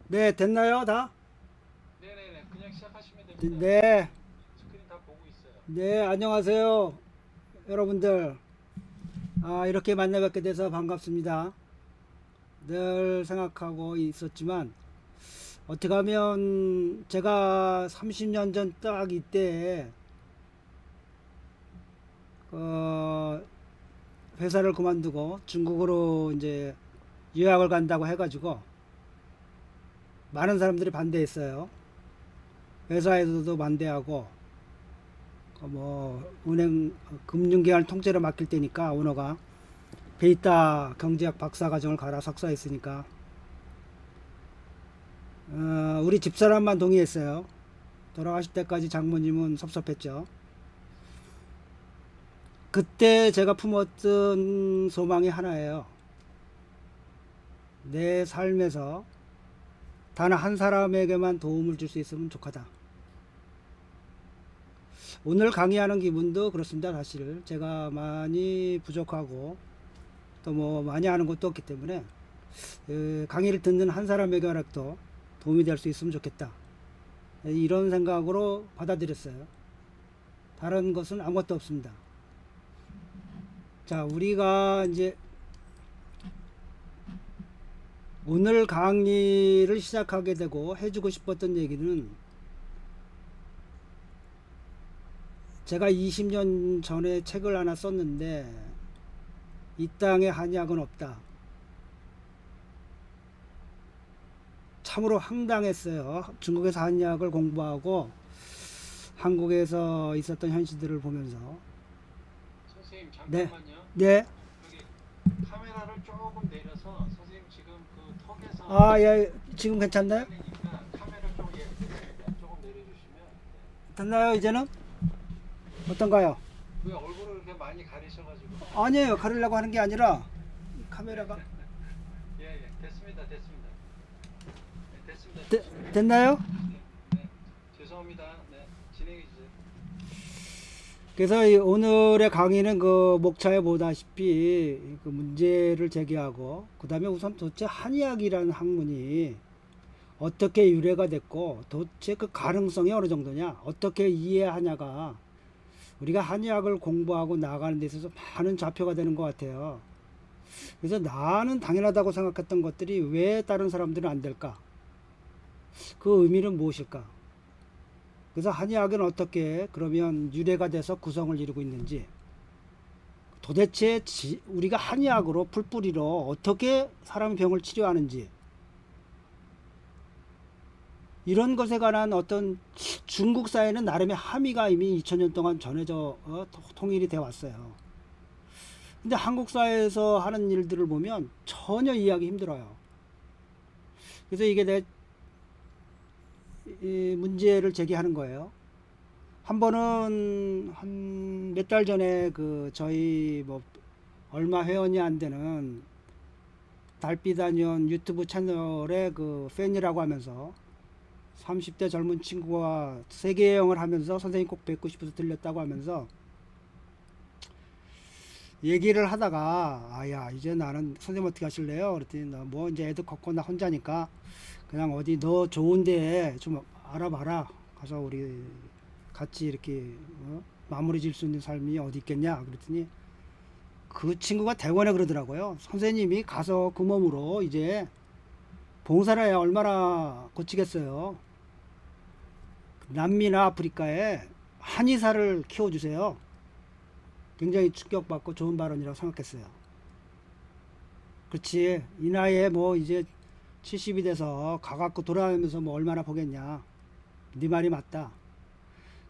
네, 됐나요, 다? 네네네. 그냥 시작하시면 됩니다. 네, 스크린 다 보고 있어요. 네, 안녕하세요, 여러분들. 이렇게 만나 뵙게 돼서 반갑습니다. 늘 생각하고 있었지만, 어떻게 하면 제가 30년 전 딱 이때, 어, 회사를 그만두고 중국으로 이제 유학을 간다고 해가지고, 많은 사람들이 반대했어요. 회사에서도 반대하고, 은행, 금융기관 통째로 맡길 테니까, 오너가. 베이타 경제학 박사과정을 가라 석사했으니까 우리 집사람만 동의했어요. 돌아가실 때까지 장모님은 섭섭했죠. 그때 제가 품었던 소망이 하나예요. 내 삶에서 단 한 사람에게만 도움을 줄 수 있으면 좋겠다. 오늘 강의하는 기분도 그렇습니다. 사실 제가 많이 부족하고 또 뭐 많이 하는 것도 없기 때문에 강의를 듣는 한 사람에게라도 도움이 될 수 있으면 좋겠다. 이런 생각으로 받아들였어요. 다른 것은 아무것도 없습니다. 자, 우리가 이제 오늘 강의를 시작하게 되고 해주고 싶었던 얘기는 제가 20년 전에 책을 하나 썼는데 이 땅에 한약은 없다. 참으로 황당했어요. 중국에서 한약을 공부하고 한국에서 있었던 현실들을 보면서. 선생님 네, 잠깐만요. 네. 저기 카메라를 조금 내려서 선생님 지금 그 턱에서 예, 지금 괜찮나요? 잘리니까 카메라 좀 됐습니다. 조금 내려주시면 됐나요, 이제는? 어떤가요? 왜 얼굴을 이렇게 많이 가리셔가지고 아니에요. 가리려고 하는 게 아니라 네. 카메라가 예, 됐습니다. 됐습니다. 네, 됐습니다. 되, 좋습니다. 됐나요? 네, 네. 죄송합니다. 네, 진행해 주세요. 그래서 오늘의 강의는 그 목차에 보다시피 그 문제를 제기하고 그 다음에 우선 도대체 한의학이라는 학문이 어떻게 유래가 됐고 도대체 그 가능성이 어느 정도냐 어떻게 이해하냐가 우리가 한의학을 공부하고 나가는 데 있어서 많은 좌표가 되는 것 같아요. 그래서 나는 당연하다고 생각했던 것들이 왜 다른 사람들은 안 될까? 그 의미는 무엇일까? 그래서 한의학은 어떻게 그러면 유래가 돼서 구성을 이루고 있는지 도대체 우리가 한의학으로 풀뿌리로 어떻게 사람의 병을 치료하는지 이런 것에 관한 어떤 중국 사회는 나름의 함의가 이미 2000년 동안 전해져 통일이 되어 왔어요. 근데 한국 사회에서 하는 일들을 보면 전혀 이해하기 힘들어요. 그래서 이게 내 문제를 제기하는 거예요. 한 번은 한 몇 달 전에 그 저희 뭐 얼마 회원이 안 되는 달빛아니온 유튜브 채널의 그 팬이라고 하면서 30대 젊은 친구가 세계 여행을 하면서 선생님 꼭 뵙고 싶어서 들렸다고 하면서 얘기를 하다가 아야 이제 나는 선생님 어떻게 하실래요? 그랬더니 너 뭐 이제 애도 컸고 나 혼자니까 그냥 어디 너 좋은데 좀 알아봐라. 가서 우리 같이 이렇게 마무리 질 수 있는 삶이 어디 있겠냐? 그랬더니 그 친구가 대원에 그러더라고요. 선생님이 가서 그 몸으로 이제 봉사를 해야 얼마나 고치겠어요. 남미나 아프리카에 한의사를 키워주세요. 굉장히 충격받고 좋은 발언이라고 생각했어요. 그렇지. 이 나이에 뭐 이제 70이 돼서 가갖고 돌아다니면서 뭐 얼마나 보겠냐. 네 말이 맞다.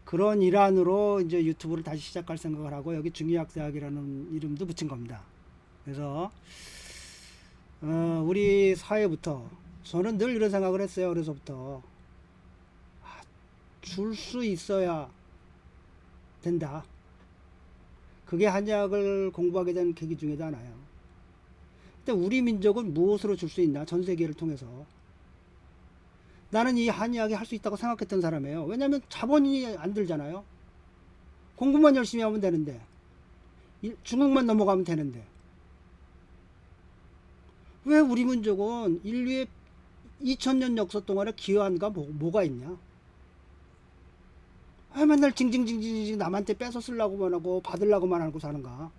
그런 일환으로 이제 유튜브를 다시 시작할 생각을 하고 여기 중의학대학이라는 이름도 붙인 겁니다. 그래서 우리 사회부터 저는 늘 이런 생각을 했어요. 어려서부터 줄 수 있어야 된다. 그게 한약을 공부하게 된 계기 중에도 하나요. 근데 우리 민족은 무엇으로 줄 수 있나? 전 세계를 통해서. 나는 이 한의학이 할 수 있다고 생각했던 사람이에요. 왜냐하면 자본이 안 들잖아요. 공부만 열심히 하면 되는데. 중국만 넘어가면 되는데. 왜 우리 민족은 인류의 2000년 역사 동안에 기여한 가 뭐가 있냐? 아, 맨날 징징징징징 남한테 뺏어 쓰려고만 하고 받으려고만 하고 사는가?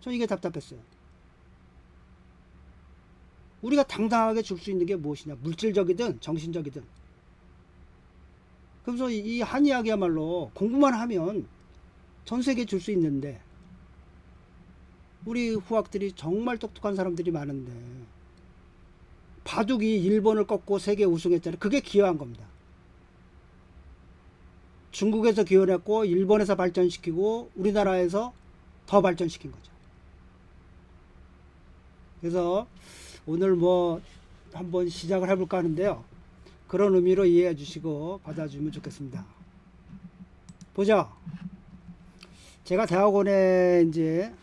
전 이게 답답했어요. 우리가 당당하게 줄 수 있는 게 무엇이냐? 물질적이든 정신적이든. 그래서 이 한이야기야말로 공부만 하면 전 세계에 줄 수 있는데, 우리 후학들이 정말 똑똑한 사람들이 많은데, 바둑이 일본을 꺾고 세계 우승했잖아요. 그게 기여한 겁니다. 중국에서 기여했고 일본에서 발전시키고 우리나라에서 더 발전시킨 거죠. 그래서 오늘 뭐 한번 시작을 해볼까 하는데요. 그런 의미로 이해해 주시고 받아주면 좋겠습니다. 보죠. 제가 대학원에 이제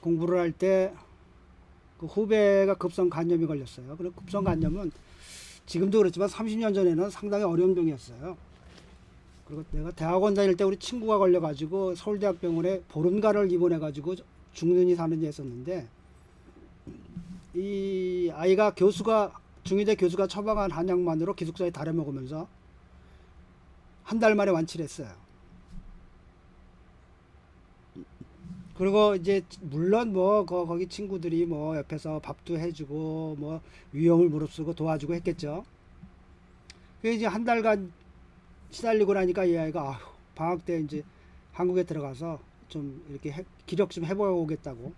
공부를 할 때 그 후배가 급성 간염이 걸렸어요. 그리고 급성 간염은 지금도 그렇지만 30년 전에는 상당히 어려운 병이었어요. 그리고 내가 대학원 다닐 때 우리 친구가 걸려가지고 서울대학병원에 보름간을 입원해가지고 죽느니 사느니 했었는데, 이 아이가 중의대 교수가 처방한 한약만으로 기숙사에 달여 먹으면서 한 달 만에 완치를 했어요. 그리고 이제 물론 뭐 거기 친구들이 뭐 옆에서 밥도 해주고 뭐 위험을 무릅쓰고 도와주고 했겠죠. 그게 이제 한 달간 시달리고 나니까 이 아이가 방학 때 이제 한국에 들어가서 좀 이렇게 기력 좀 해보고 오겠다고.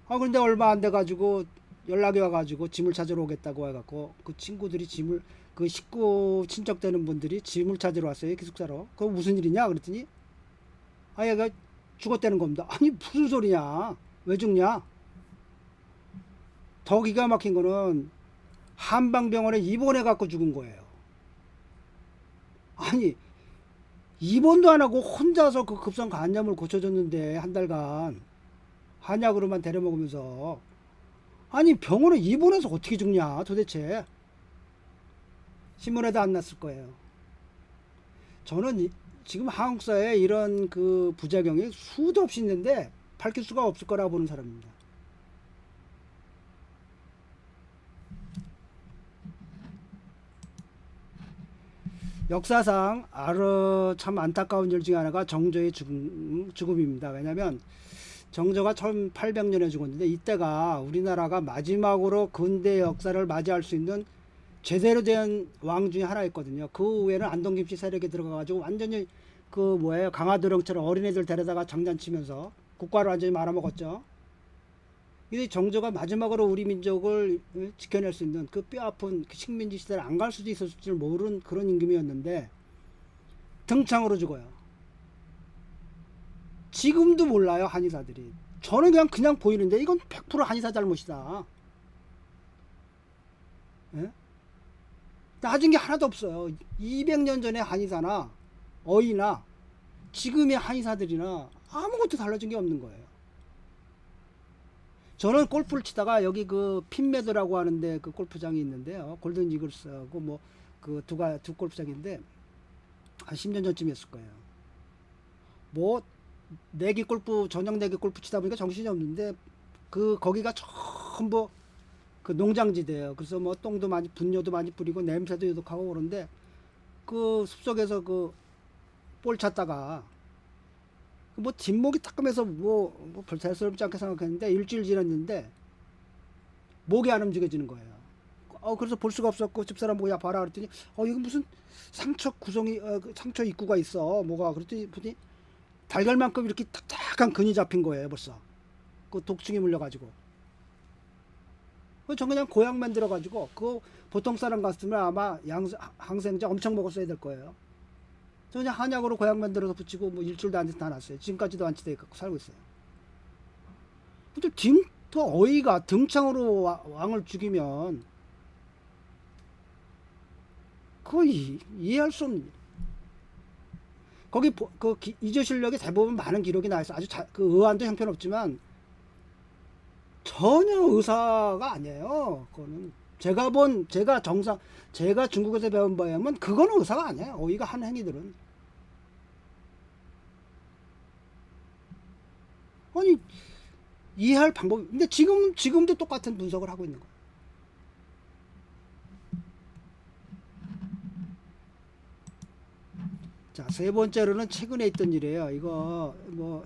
그런데 얼마 안 돼가지고 연락이 와가지고 짐을 찾으러 오겠다고 해갖고 그 친구들이 그 식구 친척 되는 분들이 짐을 찾으러 왔어요, 기숙사로. 그거 무슨 일이냐 그랬더니 얘가 죽었다는 겁니다. 아니 무슨 소리냐? 왜 죽냐? 더 기가 막힌 거는 한방병원에 입원해 갖고 죽은 거예요. 아니 입원도 안 하고 혼자서 그 급성 간염을 고쳐줬는데 한 달간 한약으로만 데려 먹으면서, 아니 병원에 입원해서 어떻게 죽냐 도대체. 신문에도 안 났을 거예요. 저는 지금 한국 사회에 이런 그 부작용이 수도 없이 있는데 밝힐 수가 없을 거라고 보는 사람입니다. 역사상 참 안타까운 일 중에 하나가 정조의 죽음입니다. 왜냐하면 정조가 1800년에 죽었는데 이때가 우리나라가 마지막으로 근대 역사를 맞이할 수 있는 제대로 된 왕 중에 하나였거든요. 그 후에는 안동김씨 세력에 들어가가지고 완전히 강화도령처럼 어린애들 데려다가 장난치면서 국가를 완전히 말아먹었죠. 이 정조가 마지막으로 우리 민족을 지켜낼 수 있는 그 뼈아픈 그 식민지 시대를 안 갈 수도 있었을 줄 모르는 그런 임금이었는데 등창으로 죽어요. 지금도 몰라요, 한의사들이. 저는 그냥 보이는데 이건 100% 한의사 잘못이다. 예? 나중 게 하나도 없어요. 200년 전에 한의사나 어이나 지금의 한의사들이나 아무것도 달라진 게 없는 거예요. 저는 골프를 치다가 여기 그 핀메드라고 하는데 그 골프장이 있는데요. 골든 이글스하고 뭐 그 두 골프장인데 한 10년 전쯤이었을 거예요. 뭐 저녁 내기 골프 치다 보니까 정신이 없는데 거기가 전부 그 농장지대예요. 그래서 뭐 똥도 많이 분뇨도 많이 뿌리고 냄새도 유독하고 그런데 그 숲속에서 그 볼 찾다가 뭐 뒷목이 따끔해서 뭐 별 대수롭지 않게 생각했는데 일주일 지났는데 목이 안 움직여지는 거예요. 그래서 볼 수가 없었고 집사람 보고 야 봐라 그랬더니 이거 무슨 상처 상처 입구가 있어 뭐가 그랬더니 달걀만큼 이렇게 딱딱한 근이 잡힌 거예요 벌써. 그 독충이 물려가지고. 전 그냥 고약 만들어가지고 그 보통 사람 같으면 아마 항생제 엄청 먹었어야 될 거예요. 저 그냥 한약으로 고약 만들어서 붙이고 뭐 일주일도 안 돼서 다 났어요. 지금까지도 완치돼 갖고 살고 있어요. 근데 더 어이가 등창으로 왕을 죽이면 거의 이해할 수 없는. 거기 이조실력이 대부분 많은 기록이 나와있어. 아주 그 의안도 형편없지만 전혀 의사가 아니에요. 그거는 제가 중국에서 배운 바에 하면 그거는 의사가 아니에요. 어이가 한 행위들은. 아니 이해할 방법이. 근데 지금도 똑같은 분석을 하고 있는 거예요. 자, 세 번째로는 최근에 있던 일이에요. 이거 뭐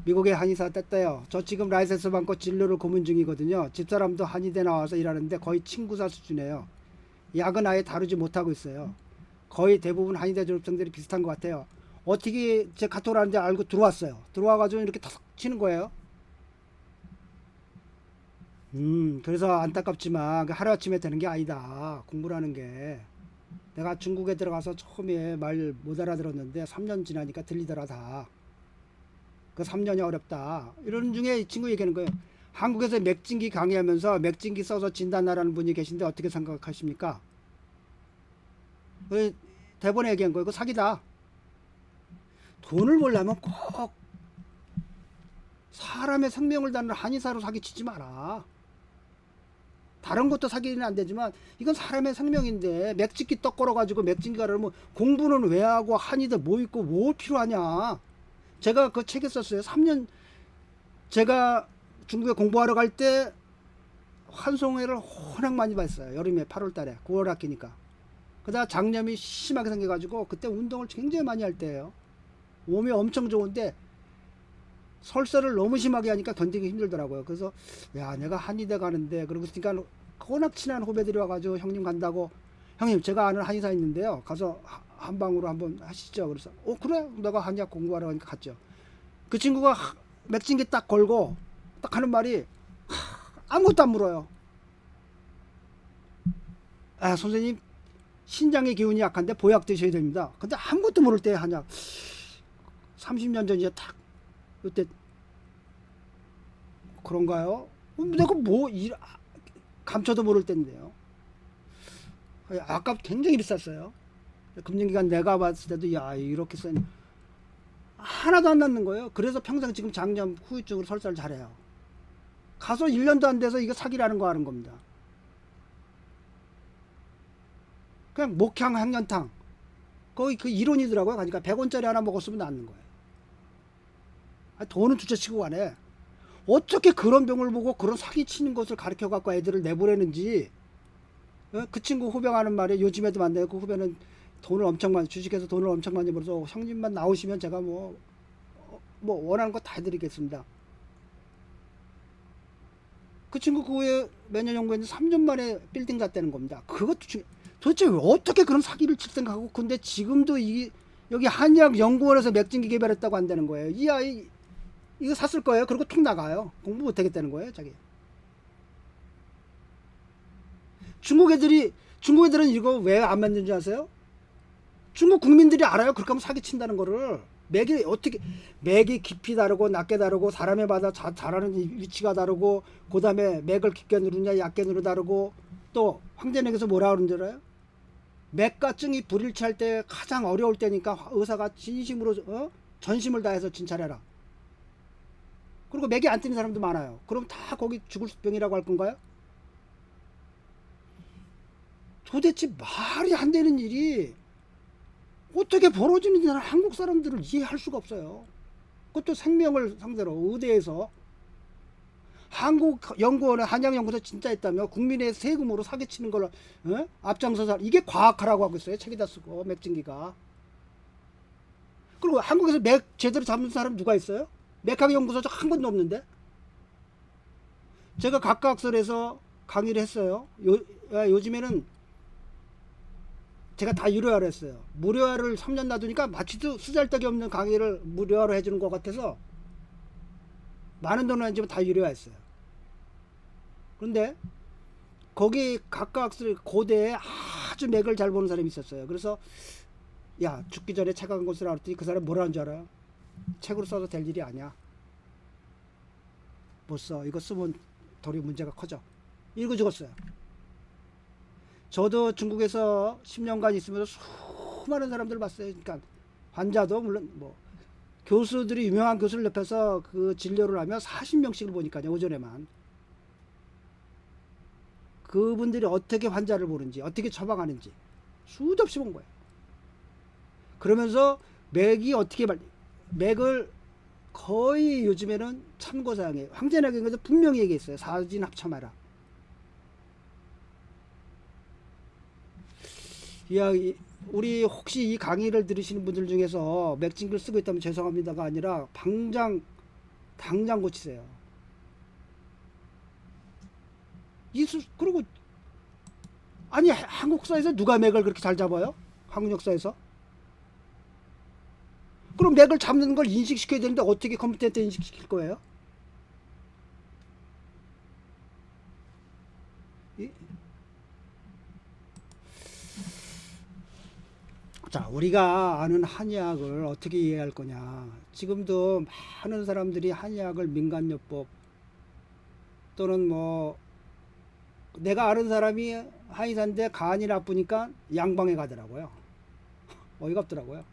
미국의 한의사 뗐대요. 저 지금 라이센스 받고 진료를 고민 중이거든요. 집사람도 한의대 나와서 일하는데 거의 친구사 수준이에요. 약은 아예 다루지 못하고 있어요. 거의 대부분 한의대 졸업생들이 비슷한 것 같아요. 어떻게 제 카톡을 하는지 알고 들어왔어요. 들어와가지고 이렇게 탁 치는 거예요. 그래서 안타깝지만 하루아침에 되는 게 아니다. 공부라는 게. 내가 중국에 들어가서 처음에 말 못 알아들었는데 3년 지나니까 들리더라 다. 그 3년이 어렵다. 이런 중에 이 친구 얘기하는 거예요. 한국에서 맥진기 강의하면서 맥진기 써서 진단하라는 분이 계신데 어떻게 생각하십니까? 그 대본에 얘기한 거예요. 그거 사기다. 돈을 벌려면 꼭 사람의 생명을 다루는 한의사로 사기치지 마라. 다른 것도 사기는 안 되지만 이건 사람의 생명인데 맥진기 떡 걸어가지고 맥진기가 그러면 공부는 왜 하고 한의대 뭐 있고 뭐 필요하냐. 제가 그 책에 썼어요. 3년 제가 중국에 공부하러 갈 때 환송회를 워낙 많이 봤어요. 여름에 8월 달에 9월 학기니까. 그러다 장염이 심하게 생겨가지고 그때 운동을 굉장히 많이 할 때예요. 몸이 엄청 좋은데 설사를 너무 심하게 하니까 견디기 힘들더라고요. 그래서 야 내가 한의대 가는데 그러고 있으니까 워낙 친한 후배들이 와가지고 형님 간다고 형님 제가 아는 한의사 있는데요. 가서 한방으로 한번 하시죠. 그래서 그래 내가 한의학 공부하러 가니까 갔죠. 그 친구가 맥진기 딱 걸고 딱 하는 말이 아무것도 안 물어요. 아 선생님 신장의 기운이 약한데 보약 드셔야 됩니다. 근데 아무것도 모를 때 한약 30년 전이야 딱 그때 그런가요? 내가 뭐 감춰도 모를 때인데요. 아까 굉장히 비쌌어요. 금융기관 내가 봤을 때도 야 이렇게 써니 하나도 안 낫는 거예요. 그래서 평생 지금 장염 후유증으로 설사를 잘해요. 가서 1년도 안 돼서 이거 사기라는 거 하는 겁니다. 그냥 목향 항연탕 거의 그 이론이더라고요. 그러니까 100원짜리 하나 먹었으면 낫는 거예요. 돈은 둘째치고 가네. 어떻게 그런 병을 보고 그런 사기치는 것을 가르쳐 갖고 애들을 내보내는지. 그 친구 후배하는 말에 요즘에도 만나요. 그 후배는 돈을 엄청 많이 주식해서 돈을 엄청 많이 벌어서 형님만 나오시면 제가 뭐 원하는 거 다 해드리겠습니다. 그 친구 그 후에 몇 년 연구했는데 3년 만에 빌딩 샀다는 겁니다. 그것도 도대체 어떻게 그런 사기를 칠 생각하고 근데 지금도 여기 한의학연구원에서 맥진기 개발했다고 한다는 거예요. 이 아이 이거 샀을 거예요. 그리고 툭 나가요. 공부 못 하겠다는 거예요, 자기. 중국 애들은 이거 왜 안 만드는지 아세요? 중국 국민들이 알아요. 그렇게 하면 사기 친다는 거를. 맥이 깊이 다르고 낮게 다르고 사람에마다 자라는 위치가 다르고 그다음에 맥을 깊게 누르냐 얕게 누르 다르고 또 황제맥에서 뭐라 그러는 줄 알아요? 맥과 증이 불일치할 때 가장 어려울 때니까 의사가 진심으로 전심을 다해서 진찰해라. 그리고 맥이 안 뜨는 사람도 많아요. 그럼 다 거기 죽을 병이라고 할 건가요? 도대체 말이 안 되는 일이 어떻게 벌어지는지 나는 한국 사람들을 이해할 수가 없어요. 그것도 생명을 상대로 의대에서 한국연구원에 한양연구소 진짜 있다며 국민의 세금으로 사기치는 걸 앞장서서 이게 과학하라고 하고 있어요. 책에다 쓰고 맥진기가. 그리고 한국에서 맥 제대로 잡는 사람 누가 있어요? 맥학 연구소 한 건도 없는데. 제가 각각설에서 강의를 했어요. 요즘에는 제가 다 유료화를 했어요. 무료화를 3년 놔두니까 마치도 쓰잘데기 없는 강의를 무료화로 해주는 것 같아서 많은 돈을 안 주면 다 유료화했어요. 그런데 거기 각각설 고대에 아주 맥을 잘 보는 사람이 있었어요. 그래서 야 죽기 전에 책 한 권을 알았더니 그 사람 뭐라는 줄 알아요? 책으로 써도 될 일이 아니야. 못 써. 이거 쓰면 도리 문제가 커져. 이러고 죽었어요. 저도 중국에서 10년간 있으면서 수많은 사람들을 봤어요. 그러니까 환자도 물론 뭐 교수들이 유명한 교수를 옆에서 그 진료를 하면 40명씩을 보니까요. 오전에만. 그분들이 어떻게 환자를 보는지 어떻게 처방하는지 수도 없이 본 거예요. 그러면서 맥이 어떻게 맥을 거의 요즘에는 참고사항이에요. 황제나경에서 분명히 얘기했어요. 사진 합참하라. 야, 우리 혹시 이 강의를 들으시는 분들 중에서 맥징글 쓰고 있다면 죄송합니다가 아니라 당장 고치세요. 그리고 아니 한국사에서 누가 맥을 그렇게 잘 잡아요? 한국 역사에서? 그럼 맥을 잡는 걸 인식시켜야 되는데 어떻게 컴퓨터한테 인식시킬 거예요? 이- 자, 우리가 아는 한의학을 어떻게 이해할 거냐. 지금도 많은 사람들이 한의학을 민간요법 또는 뭐 내가 아는 사람이 한의사인데 간이 나쁘니까 양방에 가더라고요. 어이가 없더라고요.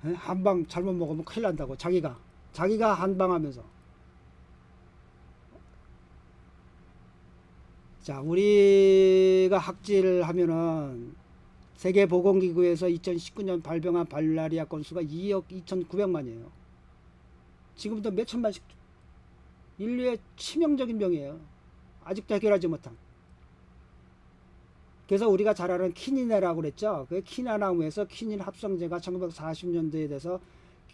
예? 한방 잘못 먹으면 큰일 난다고 자기가 한방하면서. 자, 우리가 학질을 하면은 세계보건기구에서 2019년 발병한 발라리아 건수가 2억 2,900만이에요. 지금도 몇 천만씩. 인류의 치명적인 병이에요. 아직도 해결하지 못한. 그래서 우리가 잘 아는 키닌이라고 그랬죠. 그 키나나무에서 키닌 합성제가 1940년대에 돼서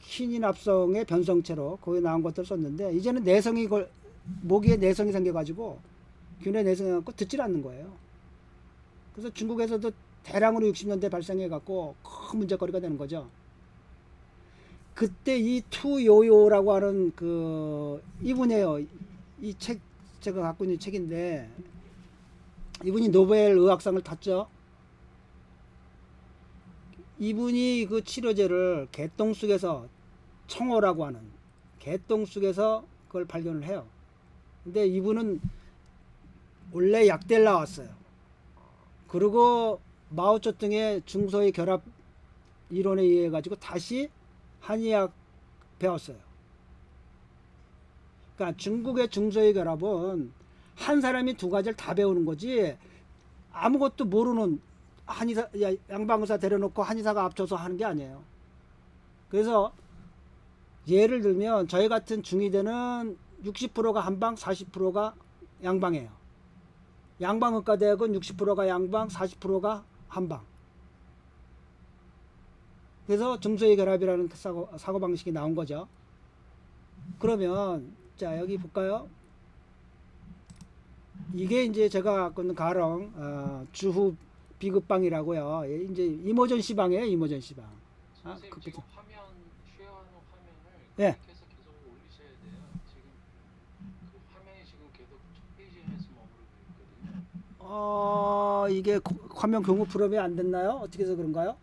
키닌 합성의 변성체로 거기 나온 것들을 썼는데 이제는 모기에 내성이 생겨가지고 균에 내성이 갖고 듣질 않는 거예요. 그래서 중국에서도 대량으로 60년대 발생해갖고 큰 문제거리가 되는 거죠. 그때 이 투요요라고 하는 이분이에요. 이 책 제가 갖고 있는 책인데 이분이 노벨 의학상을 탔죠. 이분이 그 치료제를 개똥쑥에서 청어라고 하는 개똥쑥에서 그걸 발견을 해요. 근데 이분은 원래 약대를 나왔어요. 그리고 마오쩌둥의 중소의 결합 이론에 의해 가지고 다시 한의학 배웠어요. 그러니까 중국의 중소의 결합은 한 사람이 두 가지를 다 배우는 거지 아무것도 모르는 한의사 양방의사 데려놓고 한의사가 앞서서 하는 게 아니에요. 그래서 예를 들면 저희 같은 중의대는 60%가 한방, 40%가 양방이에요. 양방의과대학은 60%가 양방, 40%가 한방. 그래서 중소의 결합이라는 사고방식이 나온 거죠. 그러면 자 여기 볼까요? 이게 이제 제가 갖고 있는 가령 주후 비급방이라고요. 이제 이모전 시방이에요. 이모전 시방. 선생님 지금 쉐어하는 화면을 예. 클릭해서 계속 올리셔야 돼요. 지금 그 화면이 지금 계속 첫 페이지에서 머무르고 있거든요. 이게 화면 공유 프로그램이 안 됐나요? 어떻게 해서 그런가요?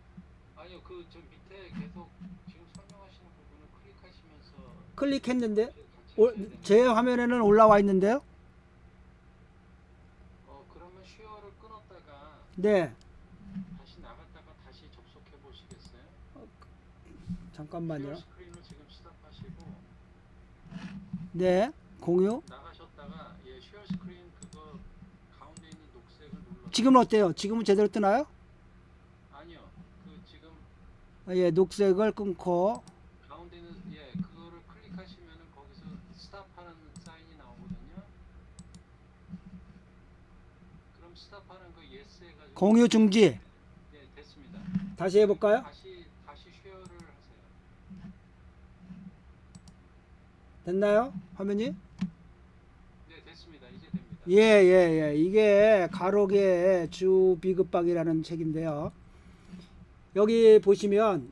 아니요, 그 저 밑에 계속 지금 설명하시는 부분을 클릭하시면서 클릭했는데 같이 하셔야 되는데 제 화면에는 올라와 있는데요. 그러면 쉐어를 끊었다가 네. 다시 나갔다가 다시 접속해 보시겠어요? 잠깐만요. 쉐어 스크린을 지금 스탑하시고 네. 공유. 나가셨다가 쉐어 스크린 그거 가운데 있는 녹색을 눌러. 지금은 어때요? 지금은 제대로 뜨나요? 아니요, 그 지금 예, 녹색을 끊고 가운데 있는 그거를 클릭하시면은 거기서 스탑하는 사인이 나오거든요. 그럼 스탑하는 거 예스 해가지고 공유 중지. 됐습니다. 다시 해볼까요? 다시 쉐어를 하세요. 됐나요? 화면이? 네, 됐습니다. 이제 됩니다. 예. 이게 가록의 주 비급박이라는 책인데요. 여기 보시면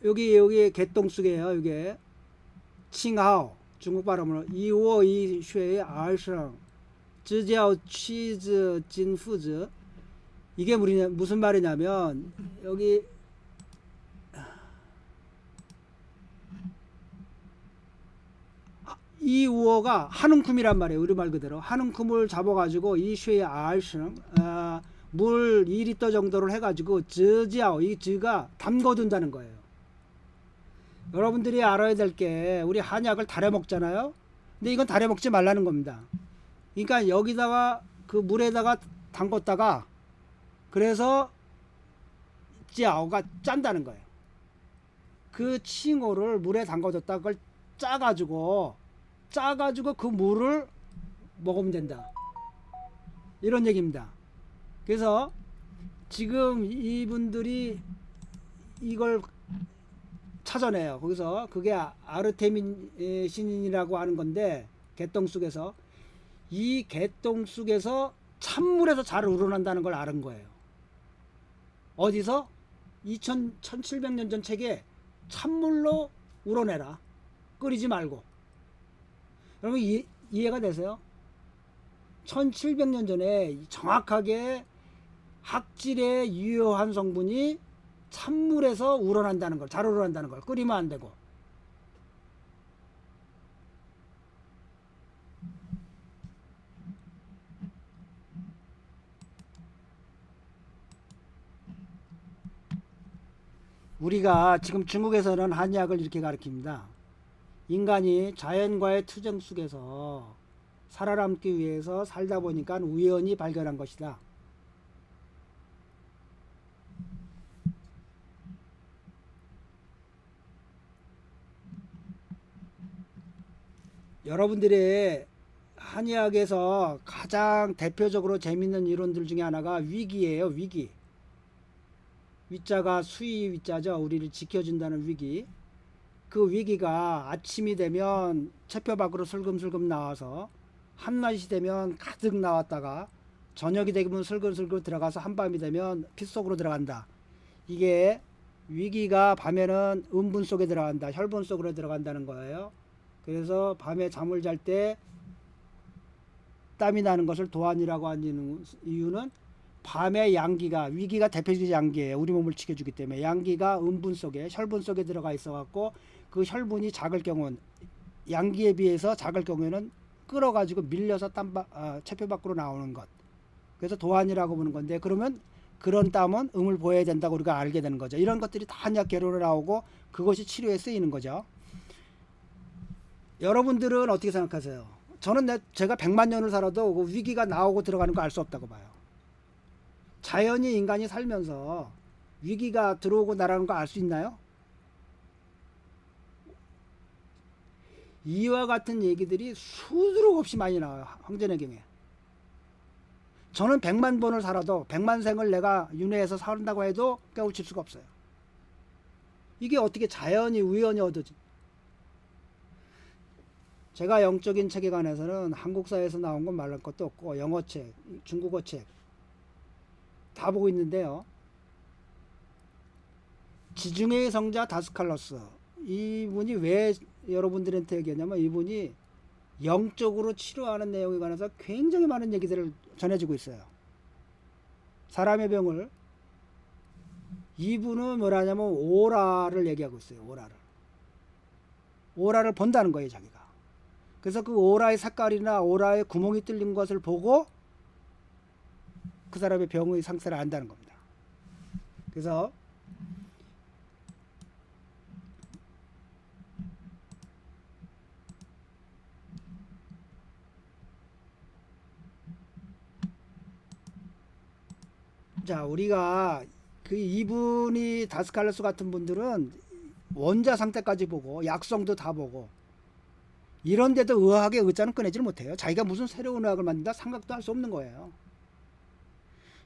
여기 개똥쑥이에요. 이게 칭하오 중국 발음으로 이wo 이쉐의 알성 즈지ao 치즈 진푸즈 이게 무슨 말이냐면 여기 이 우어가 한웅쿰이란 말이에요. 우리말 그대로 한웅쿰을 잡아가지고 이 쉐의 알성 물 2리터 정도를 해가지고 즈지아오 이 즈가 담궈둔다는 거예요. 여러분들이 알아야 될 게 우리 한약을 달여 먹잖아요. 근데 이건 달여 먹지 말라는 겁니다. 그러니까 여기다가 그 물에다가 담궜다가 그래서 찌아오가 짠다는 거예요. 그 칭호를 물에 담가뒀다 그걸 짜가지고 그 물을 먹으면 된다. 이런 얘기입니다. 그래서 지금 이분들이 이걸 찾아내요. 거기서 그게 아르테미신이라고 하는 건데, 개똥쑥에서 이 개똥쑥에서 찬물에서 잘 우러난다는 걸 아는 거예요. 어디서? 1700년 전 책에 찬물로 우러내라. 끓이지 말고. 여러분 이해가 되세요? 1700년 전에 정확하게 학질에 유효한 성분이 찬물에서 우러난다는 걸, 잘 우러난다는 걸, 끓이면 안 되고. 우리가 지금 중국에서는 한의학을 이렇게 가르칩니다. 인간이 자연과의 투쟁 속에서 살아남기 위해서 살다 보니까 우연히 발견한 것이다. 여러분들의 한의학에서 가장 대표적으로 재밌는 이론들 중에 하나가 위기예요. 위기. 위자가 수의 위자죠. 우리를 지켜준다는 위기. 그 위기가 아침이 되면 체표 밖으로 슬금슬금 나와서 한낮이 되면 가득 나왔다가 저녁이 되면 슬금슬금 들어가서 한밤이 되면 피 속으로 들어간다. 이게 위기가 밤에는 음분 속에 들어간다. 혈분 속으로 들어간다는 거예요. 그래서 밤에 잠을 잘 때 땀이 나는 것을 도안이라고 하는 이유는 밤에 양기가, 위기가 대표적인 양기예요. 우리 몸을 지켜주기 때문에 양기가 음분 속에, 혈분 속에 들어가 있어 갖고 그 혈분이 작을 경우는, 양기에 비해서 작을 경우에는 끌어가지고 밀려서 체표 밖으로 나오는 것. 그래서 도안이라고 보는 건데, 그러면 그런 땀은 음을 보여야 된다고 우리가 알게 되는 거죠. 이런 것들이 다 한약 개론으로 나오고 그것이 치료에 쓰이는 거죠. 여러분들은 어떻게 생각하세요? 저는 제가 100만 년을 살아도 그 위기가 나오고 들어가는 거 알 수 없다고 봐요. 자연히 인간이 살면서 위기가 들어오고 나라는 거 알 수 있나요? 이와 같은 얘기들이 수두룩 없이 많이 나와요. 황제내경에. 저는 100만 번을 살아도 100만 생을 내가 윤회해서 산다고 해도 깨우칠 수가 없어요. 이게 어떻게 자연이 우연히 얻어지? 제가 영적인 책에 관해서는 한국사에서 나온 건 말할 것도 없고 영어책, 중국어 책 다 보고 있는데요. 지중해의 성자 다스칼로스, 이분이 왜 여러분들한테 얘기하냐면 이분이 영적으로 치료하는 내용에 관해서 굉장히 많은 얘기들을 전해주고 있어요. 사람의 병을, 이분은 뭐라냐면 오라를 얘기하고 있어요. 오라를 본다는 거예요, 자기가. 그래서 그 오라의 색깔이나 오라의 구멍이 뚫린 것을 보고 그 사람의 병의 상태를 안다는 겁니다. 그래서 자, 우리가 그 이분이 다스칼로스 같은 분들은 원자 상태까지 보고 약성도 다 보고 이런데도 의학의 의자는 꺼내질 못해요. 자기가 무슨 새로운 의학을 만든다 생각도 할 수 없는 거예요.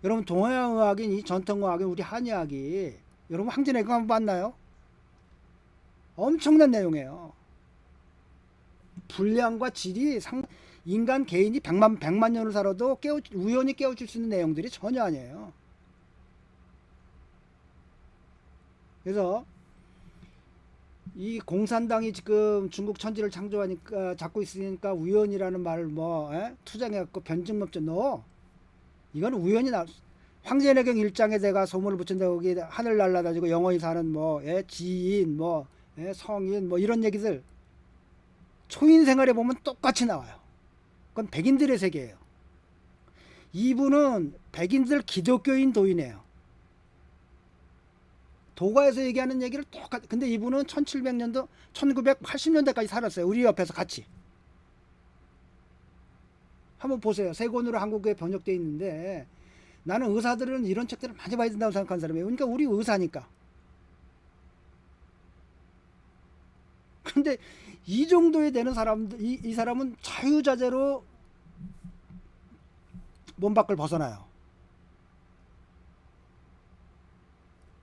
여러분 동양 의학인 이 전통 의학인 우리 한의학이 여러분 황제내경 한번 봤나요? 엄청난 내용이에요. 분량과 질이 인간 개인이 100만 년을 살아도 우연히 깨우칠 수 있는 내용들이 전혀 아니에요. 그래서 이 공산당이 지금 중국 천지를 창조하니까 잡고 있으니까 우연이라는 말을 투쟁해갖고 변증법전 넣어. 이건 우연히 황제내경 1장에 내가 소문을 붙인다 거기 하늘 날라다니고 영원히 사는 지인 성인 이런 얘기들 초인 생활에 보면 똑같이 나와요. 그건 백인들의 세계예요. 이분은 백인들 기독교인 도인이에요. 도가에서 얘기하는 얘기를 똑같이, 근데 이분은 1700년도 1980년대까지 살았어요. 우리 옆에서 같이. 한번 보세요. 세 권으로 한국에 번역되어 있는데 나는 의사들은 이런 책들을 많이 봐야 된다고 생각하는 사람이에요. 그러니까 우리 의사니까. 근데 이 정도에 되는 사람들, 이 사람은 자유자재로 몸 밖을 벗어나요.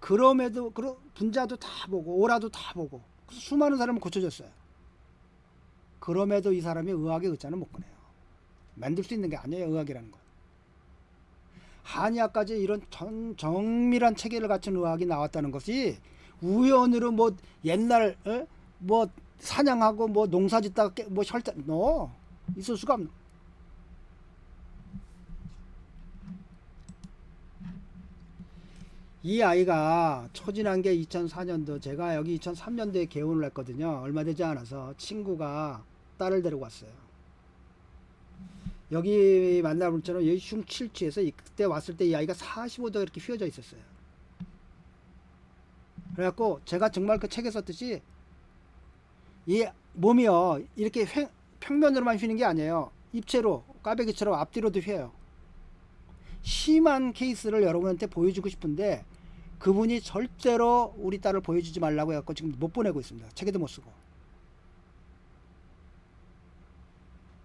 그럼에도 분자도 다 보고 오라도 다 보고 수많은 사람을 고쳐줬어요. 그럼에도 이 사람이 의학의 의자는 못 꺼내요. 만들 수 있는 게 아니에요, 의학이라는 건. 한의학까지 이런 정밀한 체계를 갖춘 의학이 나왔다는 것이 우연으로 뭐 옛날 뭐 사냥하고 뭐 농사짓다가 뭐 혈자 있을 수가 없는. 이 아이가 초진한 게 2004년도, 제가 여기 2003년도에 개원을 했거든요. 얼마 되지 않아서 친구가 딸을 데리고 왔어요. 여기 만나볼 때는 여기 흉칠취에서 그때 왔을 때 이 아이가 45도가 이렇게 휘어져 있었어요. 그래갖고 제가 정말 그 책에 썼듯이 이 몸이요 이렇게 평면으로만 휘는 게 아니에요. 입체로 꽈배기처럼 앞뒤로도 휘어요. 심한 케이스를 여러분한테 보여주고 싶은데 그분이 절대로 우리 딸을 보여주지 말라고 해갖고 지금 못 보내고 있습니다. 책에도 못 쓰고.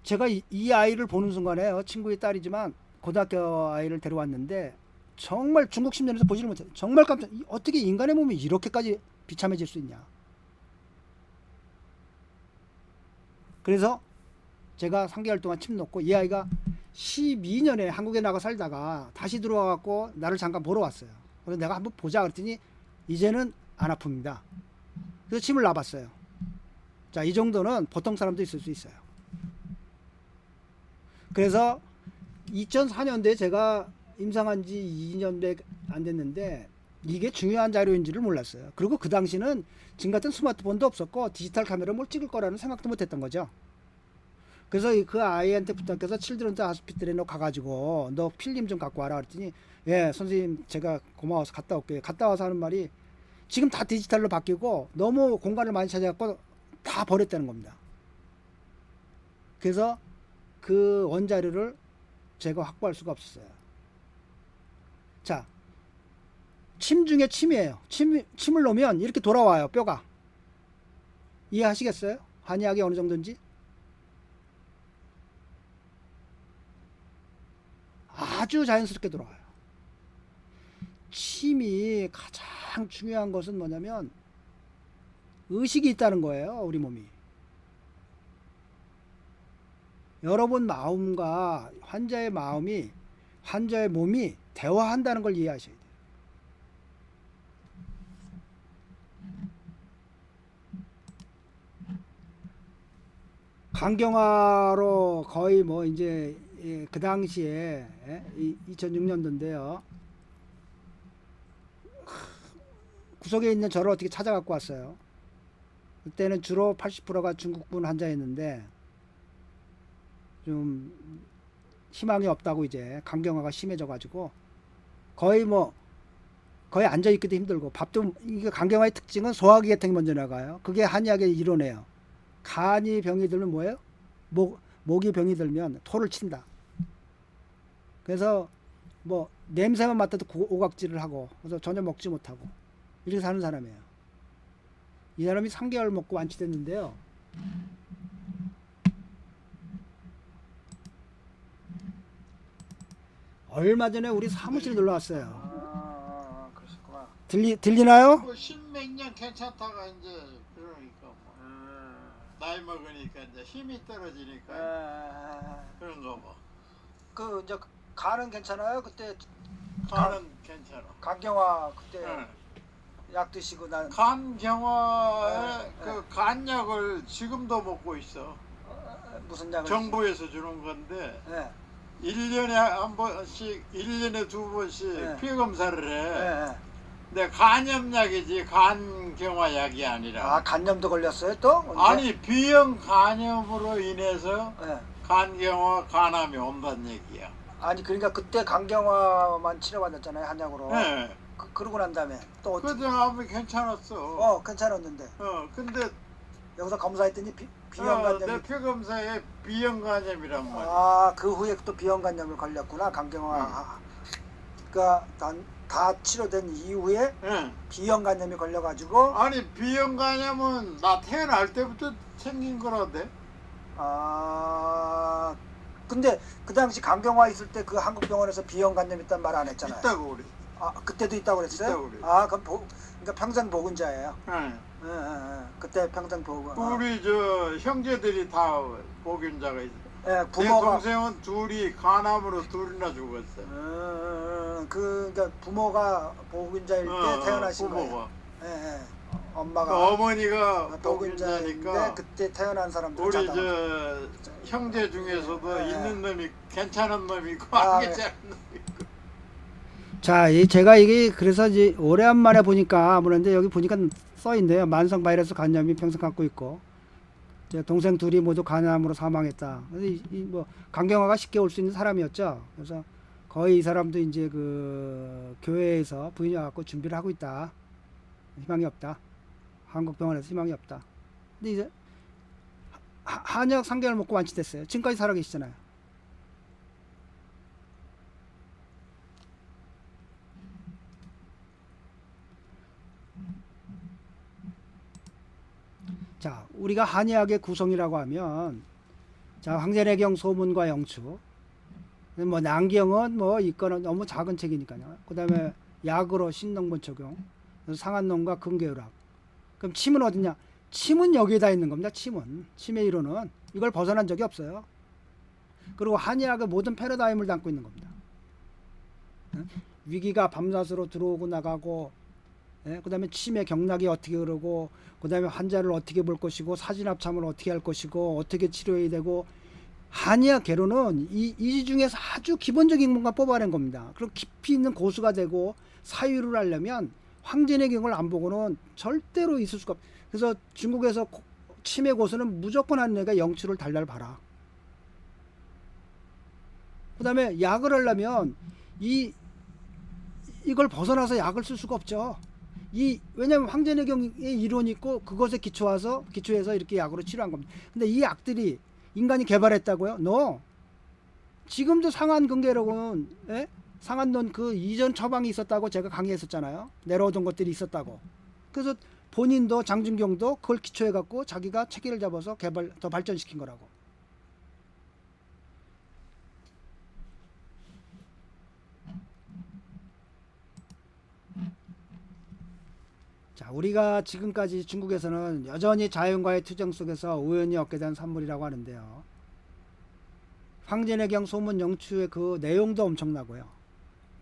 제가 이 아이를 보는 순간에 친구의 딸이지만 고등학교 아이를 데려왔는데 정말 중국 10년에서 보지를 못해요. 정말 깜짝, 어떻게 인간의 몸이 이렇게까지 비참해질 수 있냐. 그래서 제가 3개월 동안 침 놓고 이 아이가 12년에 한국에 나가 살다가 다시 들어와갖고 나를 잠깐 보러 왔어요. 그래서 내가 한번 보자 그랬더니 이제는 안 아픕니다. 그래서 침을 놔봤어요. 자, 이 정도는 보통 사람도 있을 수 있어요. 그래서 2004년도에 제가 임상한 지 2년밖에 안 됐는데 이게 중요한 자료인지를 몰랐어요. 그리고 그 당시는 지금 같은 스마트폰도 없었고 디지털 카메라 뭘 찍을 거라는 생각도 못 했던 거죠. 그래서 그 아이한테 부탁해서 칠드런스 하스피탈에 너 가가지고 너 필름 좀 갖고 와라 그랬더니 예 선생님 제가 고마워서 갔다 올게요. 갔다 와서 하는 말이 지금 다 디지털로 바뀌고 너무 공간을 많이 차지하고 다 버렸다는 겁니다. 그래서 그 원자료를 제가 확보할 수가 없었어요. 자, 침 중에 침이에요. 침을 놓으면 이렇게 돌아와요, 뼈가. 이해하시겠어요? 한의학이 어느 정도인지? 아주 자연스럽게 돌아와요. 침이 가장 중요한 것은 뭐냐면 의식이 있다는 거예요, 우리 몸이. 여러분 마음과 환자의 마음이, 환자의 몸이 대화한다는 걸 이해하셔야 돼요. 강경화로 거의 뭐 이제 그 당시에 2006년도인데요. 구석에 있는 저를 어떻게 찾아갖고 왔어요. 그때는 주로 80%가 중국분 환자였는데 좀 희망이 없다고 이제 강경화가 심해져 가지고 거의 앉아있기도 힘들고 밥도, 이게 강경화의 특징은 소화기 계통이 먼저 나가요. 그게 한의학의 이론이에요. 간이 병이 들면 뭐예요? 목이 병이 들면 토를 친다. 그래서 뭐 냄새만 맡아도 오각질을 하고 그래서 전혀 먹지 못하고 이렇게 사는 사람이에요. 이 사람이 3개월 먹고 완치됐는데요. 얼마 전에 우리 사무실에 놀러 왔어요. 그러셨구나. 들리나요? 뭐 십몇 년 괜찮다가 이제 그러니까 뭐 나이 먹으니까 이제 힘이 떨어지니까 그런 거 뭐. 그 이제 간은 괜찮아요? 그때 간은 괜찮아. 강경화 그때 네. 약 드시고 난 간경화에 그 간약을 지금도 먹고 있어. 무슨 약을 정부에서 주는 건데 네. 1년에 한 번씩, 1년에 두 번씩 네. 피 검사를 해. 네. 근데 간염약이지 간경화약이 아니라. 아, 간염도 걸렸어요 또? 언제? 아니 비형 간염으로 인해서 네. 간경화 간암이 온다는 얘기야. 아니 그러니까 그때 강경화만 치료받았잖아요 한약으로. 네. 그러고 난 다음에 또 그때 암이 괜찮았어. 괜찮았는데 근데 여기서 검사했더니 비형 간염이. 내 폐검사에 비형 간염이란 말이야. 아, 그 후에 또 비형 간염을 걸렸구나 강경화. 그러니까 다 치료된 이후에 예. B형 간염이 걸려가지고 아니 B형 간염은 나 태어날 때부터 생긴 거라대. 아 근데 그 당시 강경화 있을 때 그 한국병원에서 B형 간염 있단 말 안 했잖아요. 있다고 우리. 아 그때도 있다고 그랬어요? 있다고 그래. 아 그럼 그러니까 평생 보건자예요. 예. 그때 평생 보건. 우리 저 형제들이 다 보균자가 있어. 예, 내 부모가 동생은 둘이 간암으로 둘이나 죽었어. 그러니까 부모가 보건자일 때 태어나신 거예요. 부모가. 예, 예. 그 엄마가 어머니가 보건자인데 보균자니까 그때 태어난 사람들 우리 자다. 저 형제 중에서도 예. 있는 놈이 괜찮은 놈이 있고 아, 안 예. 괜찮은 놈이 있고. 자, 제가 이게 그래서 이제 오래간만에 보니까 아무런데 여기 보니까 써 있네요. 만성 바이러스 간염이 평생 갖고 있고, 제 동생 둘이 모두 간암으로 사망했다. 그래서 뭐 강경화가 쉽게 올 수 있는 사람이었죠. 그래서 거의 이 사람도 이제 그 교회에서 부인이 갖고 준비를 하고 있다. 희망이 없다. 한국병원에서 희망이 없다. 근데 이제 한약 3개월 먹고 완치됐어요. 지금까지 살아계시잖아요. 자, 우리가 한의학의 구성이라고 하면, 자, 황제내경 소문과 영추, 뭐 난경은 뭐 이거는 너무 작은 책이니까요. 그다음에 약으로 신농본 적용, 상한론과 근계혈학. 그럼 침은 어디냐? 침은 여기에다 있는 겁니다. 침의 이론은 이걸 벗어난 적이 없어요. 그리고 한의학의 모든 패러다임을 담고 있는 겁니다. 위기가 밤낮으로 들어오고 나가고, 그다음에 침의 경락이 어떻게 흐르고, 그다음에 환자를 어떻게 볼 것이고, 사진합참을 어떻게 할 것이고, 어떻게 치료해야 되고, 한의학 개론은 이 중에서 아주 기본적인 것만 뽑아낸 겁니다. 그리고 깊이 있는 고수가 되고 사유를 하려면 황제내경을 안 보고는 절대로 있을 수가 없. 그래서 중국에서 치매 고수는 무조건 하는 애가 영추를 달달 봐라. 그다음에 약을 하려면 이걸 벗어나서 약을 쓸 수가 없죠. 왜냐하면 황제내경의 이론이 있고 그것에 기초해서 이렇게 약으로 치료한 겁니다. 근데 이 약들이 인간이 개발했다고요? No. 지금도 상한근계력은 상한론 그 이전 처방이 있었다고 제가 강의했었잖아요. 내려오던 것들이 있었다고. 그래서 본인도 장준경도 그걸 기초해 갖고 자기가 체계를 잡아서 더 발전시킨 거라고. 자, 우리가 지금까지 중국에서는 여전히 자연과의 투쟁 속에서 우연히 얻게 된 산물이라고 하는데요. 황제내경 소문 영추의 그 내용도 엄청나고요.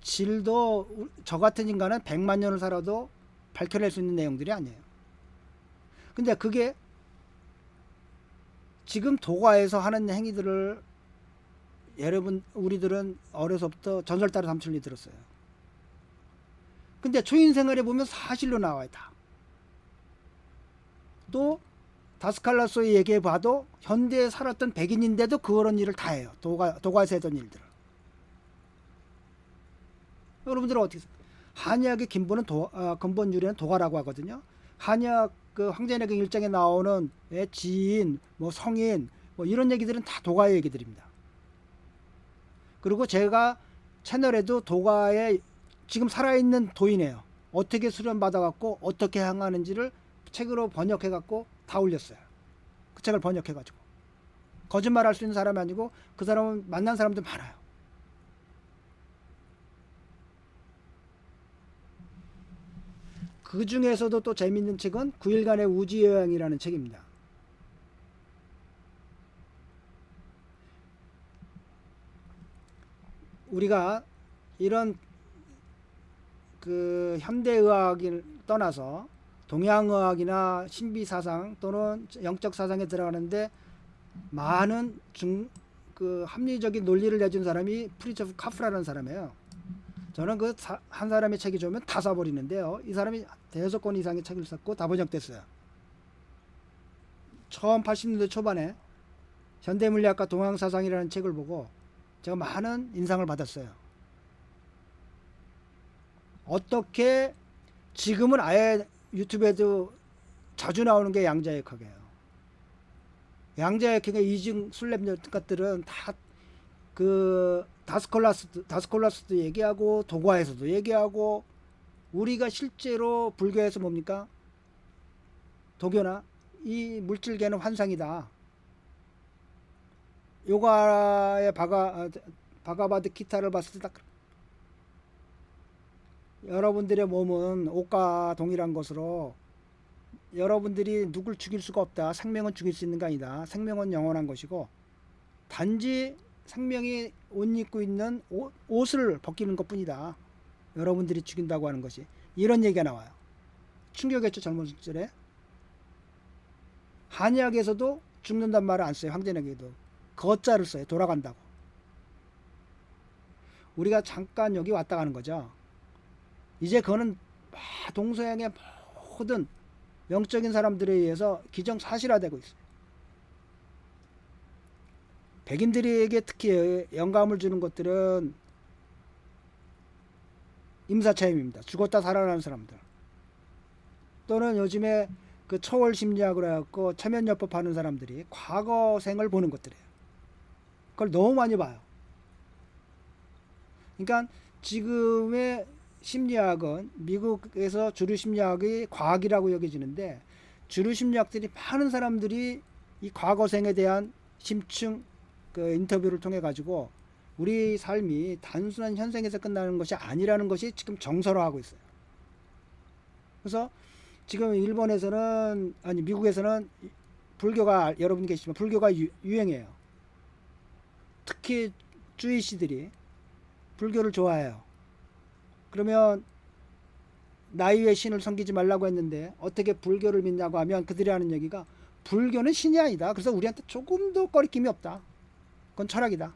질도 저 같은 인간은 100만 년을 살아도 밝혀낼 수 있는 내용들이 아니에요. 근데 그게 지금 도가에서 하는 행위들을 여러분 우리들은 어려서부터 전설따라 삼천리 들었어요. 근데 초인생활에 보면 사실로 나와요. 다. 또 다스칼라소의 얘기해 봐도 현대에 살았던 백인인데도 그런 일을 다 해요. 도가에서 했던 일들을. 여러분들은 어떻게 한의학의 근본 유래는 도가라고 하거든요. 한의학 그 황제내경 일장에 나오는 지인, 뭐 성인, 뭐 이런 얘기들은 다 도가의 얘기들입니다. 그리고 제가 채널에도 도가의 지금 살아있는 도인이에요. 어떻게 수련받아갖고 어떻게 향하는지를 책으로 번역해갖고 다 올렸어요. 그 책을 번역해가지고. 거짓말할 수 있는 사람이 아니고 그 사람은 만난 사람도 많아요. 그 중에서도 또 재밌는 책은 9일간의 우주여행이라는 책입니다. 우리가 이런 그 현대의학을 떠나서 동양의학이나 신비사상 또는 영적사상에 들어가는데 많은 그 합리적인 논리를 내준 사람이 프리처프 카프라는 사람이에요. 저는 그 한 사람의 책이 좋으면 다 사버리는데요. 이 사람이 대여섯 권 이상의 책을 썼고 다 번역됐어요. 처음 80년대 초반에 현대물리학과 동양사상이라는 책을 보고 제가 많은 인상을 받았어요. 어떻게 지금은 아예 유튜브에도 자주 나오는 게 양자역학이에요. 양자역학의 이중 순례 것들은 다 그 다스콜라스도 얘기하고 도과에서도 얘기하고 우리가 실제로 불교에서 뭡니까? 도교나 이 물질계는 환상이다. 요가의 바가바드 기타를 봤을 때 딱 여러분들의 몸은 옷과 동일한 것으로 여러분들이 누굴 죽일 수가 없다. 생명은 죽일 수 있는 게 아니다. 생명은 영원한 것이고 단지 생명이 옷 입고 있는 옷을 벗기는 것뿐이다. 여러분들이 죽인다고 하는 것이 이런 얘기가 나와요. 충격했죠. 젊은 시절에. 한의학에서도 죽는단 말을 안 써요. 황제에게도 거자를 써요. 돌아간다고. 우리가 잠깐 여기 왔다 가는 거죠. 이제 그거는 동서양의 모든 영적인 사람들에 의해서 기정사실화되고 있어요. 백인들에게 특히 영감을 주는 것들은 임사체험입니다. 죽었다 살아나는 사람들. 또는 요즘에 그 초월 심리학으로 해갖고 체면요법 하는 사람들이 과거 생을 보는 것들이에요. 그걸 너무 많이 봐요. 그러니까 지금의 심리학은 미국에서 주류 심리학이 과학이라고 여겨지는데 주류 심리학들이 많은 사람들이 이 과거생에 대한 심층 그 인터뷰를 통해 가지고 우리 삶이 단순한 현생에서 끝나는 것이 아니라는 것이 지금 정설화하고 있어요. 그래서 지금 일본에서는 아니 미국에서는 불교가 여러분 계시지만 불교가 유행해요. 특히 주이시들이 불교를 좋아해요. 그러면 나이 외 신을 섬기지 말라고 했는데 어떻게 불교를 믿냐고 하면 그들이 하는 얘기가 불교는 신이 아니다. 그래서 우리한테 조금도 꺼리낌이 없다. 그건 철학이다.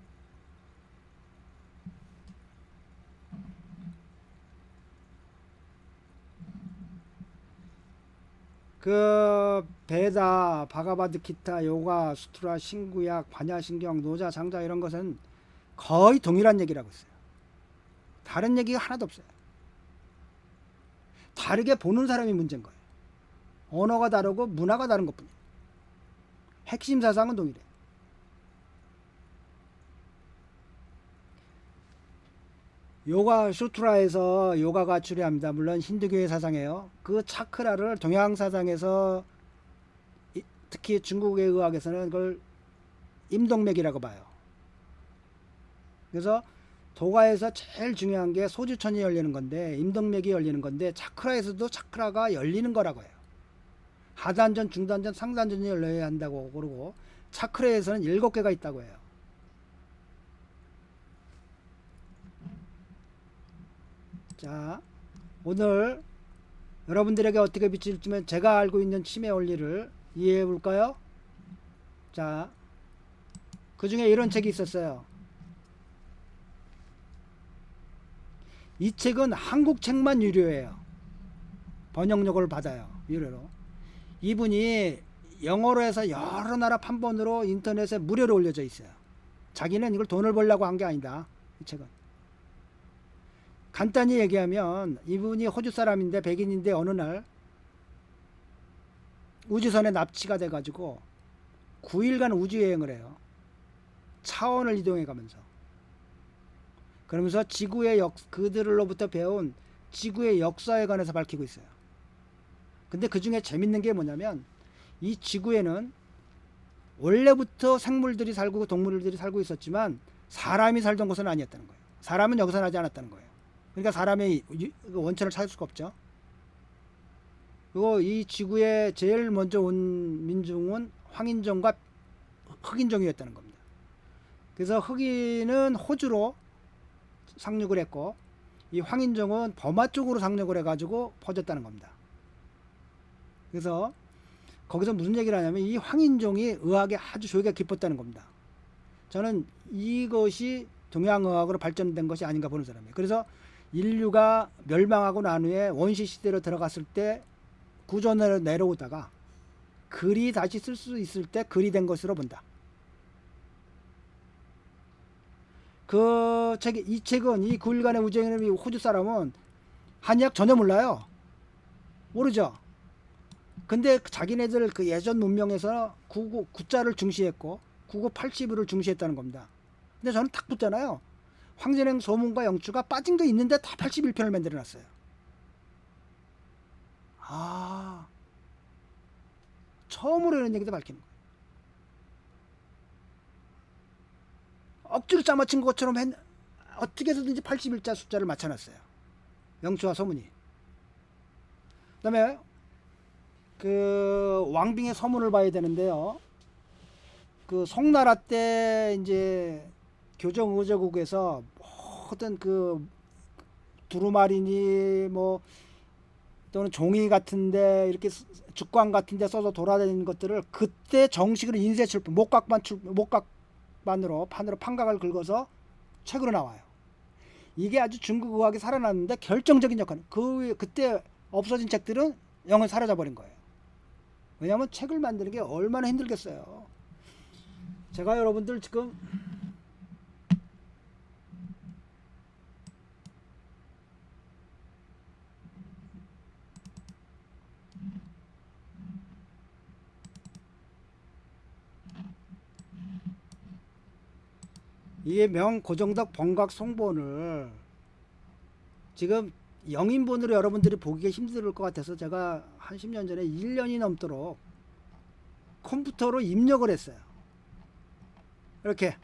그 베다, 바가바드 기타, 요가, 수트라, 신구약, 반야신경, 노자, 장자 이런 것은 거의 동일한 얘기라고 했어요. 다른 얘기가 하나도 없어요. 다르게 보는 사람이 문제인 거예요. 언어가 다르고 문화가 다른 것뿐이에요. 핵심 사상은 동일해. 요가 수트라에서 요가가 출애합니다. 물론 힌두교의 사상이에요. 그 차크라를 동양 사상에서 특히 중국의 의학에서는 그걸 임동맥이라고 봐요. 그래서 도가에서 제일 중요한 게 소주천이 열리는 건데 임동맥이 열리는 건데 차크라에서도 차크라가 열리는 거라고 해요. 하단전, 중단전, 상단전이 열려야 한다고 그러고 차크라에서는 7개가 있다고 해요. 자, 오늘 여러분들에게 어떻게 비칠지면 제가 알고 있는 치매 원리를 이해해 볼까요? 자, 그 중에 이런 책이 있었어요. 이 책은 한국 책만 유료예요. 번역료를 받아요. 유료로. 이분이 영어로 해서 여러 나라 판본으로 인터넷에 무료로 올려져 있어요. 자기는 이걸 돈을 벌려고 한 게 아니다. 이 책은. 간단히 얘기하면 이분이 호주 사람인데 백인인데 어느 날 우주선에 납치가 돼가지고 9일간 우주여행을 해요. 차원을 이동해 가면서. 그러면서 지구의 그들로부터 배운 지구의 역사에 관해서 밝히고 있어요. 근데 그 중에 재밌는 게 뭐냐면 이 지구에는 원래부터 생물들이 살고 동물들이 살고 있었지만 사람이 살던 곳은 아니었다는 거예요. 사람은 여기서 나지 않았다는 거예요. 그러니까 사람의 원천을 찾을 수가 없죠. 그리고 이 지구에 제일 먼저 온 민중은 황인종과 흑인종이었다는 겁니다. 그래서 흑인은 호주로 상륙을 했고 이 황인종은 버마 쪽으로 상륙을 해가지고 퍼졌다는 겁니다. 그래서 거기서 무슨 얘기를 하냐면 이 황인종이 의학에 아주 조예가 깊었다는 겁니다. 저는 이것이 동양의학으로 발전된 것이 아닌가 보는 사람이에요. 그래서 인류가 멸망하고 난 후에 원시 시대로 들어갔을 때 구조로 내려오다가 글이 다시 쓸 수 있을 때 글이 된 것으로 본다. 그 책이 이 책은 이 9일간의 우주여행의 호주 사람은 한의학 전혀 몰라요. 모르죠. 근데 자기네들 그 예전 문명에서 구자를 중시했고 9980을 중시했다는 겁니다. 근데 저는 딱 붙잖아요. 황진행 소문과 영추가 빠진 게 있는데 다 81편을 만들어 놨어요. 아, 처음으로 이런 얘기도 밝히는 거예요. 억지로 짜맞춘 것처럼 어떻게 해서든지 81자 숫자를 맞춰놨어요. 영추와 소문이. 그 다음에 그 왕빙의 서문을 봐야 되는데요. 그 송나라 때 이제 교정의제국에서 모든 그 두루마리니 뭐 또는 종이 같은데 이렇게 죽광 같은데 써서 돌아다니는 것들을 그때 정식으로 인쇄 출판 목각반으로 판각을 긁어서 책으로 나와요. 이게 아주 중국 의학이 살아났는데 결정적인 역할. 그때 없어진 책들은 영원 사라져 버린 거예요. 왜냐하면 책을 만드는 게 얼마나 힘들겠어요. 제가 여러분들 지금 이게 명고정덕 번각 송본을 지금 영인본으로 여러분들이 보기가 힘들 것 같아서 제가 한 10년 전에 1년이 넘도록 컴퓨터로 입력을 했어요. 이렇게.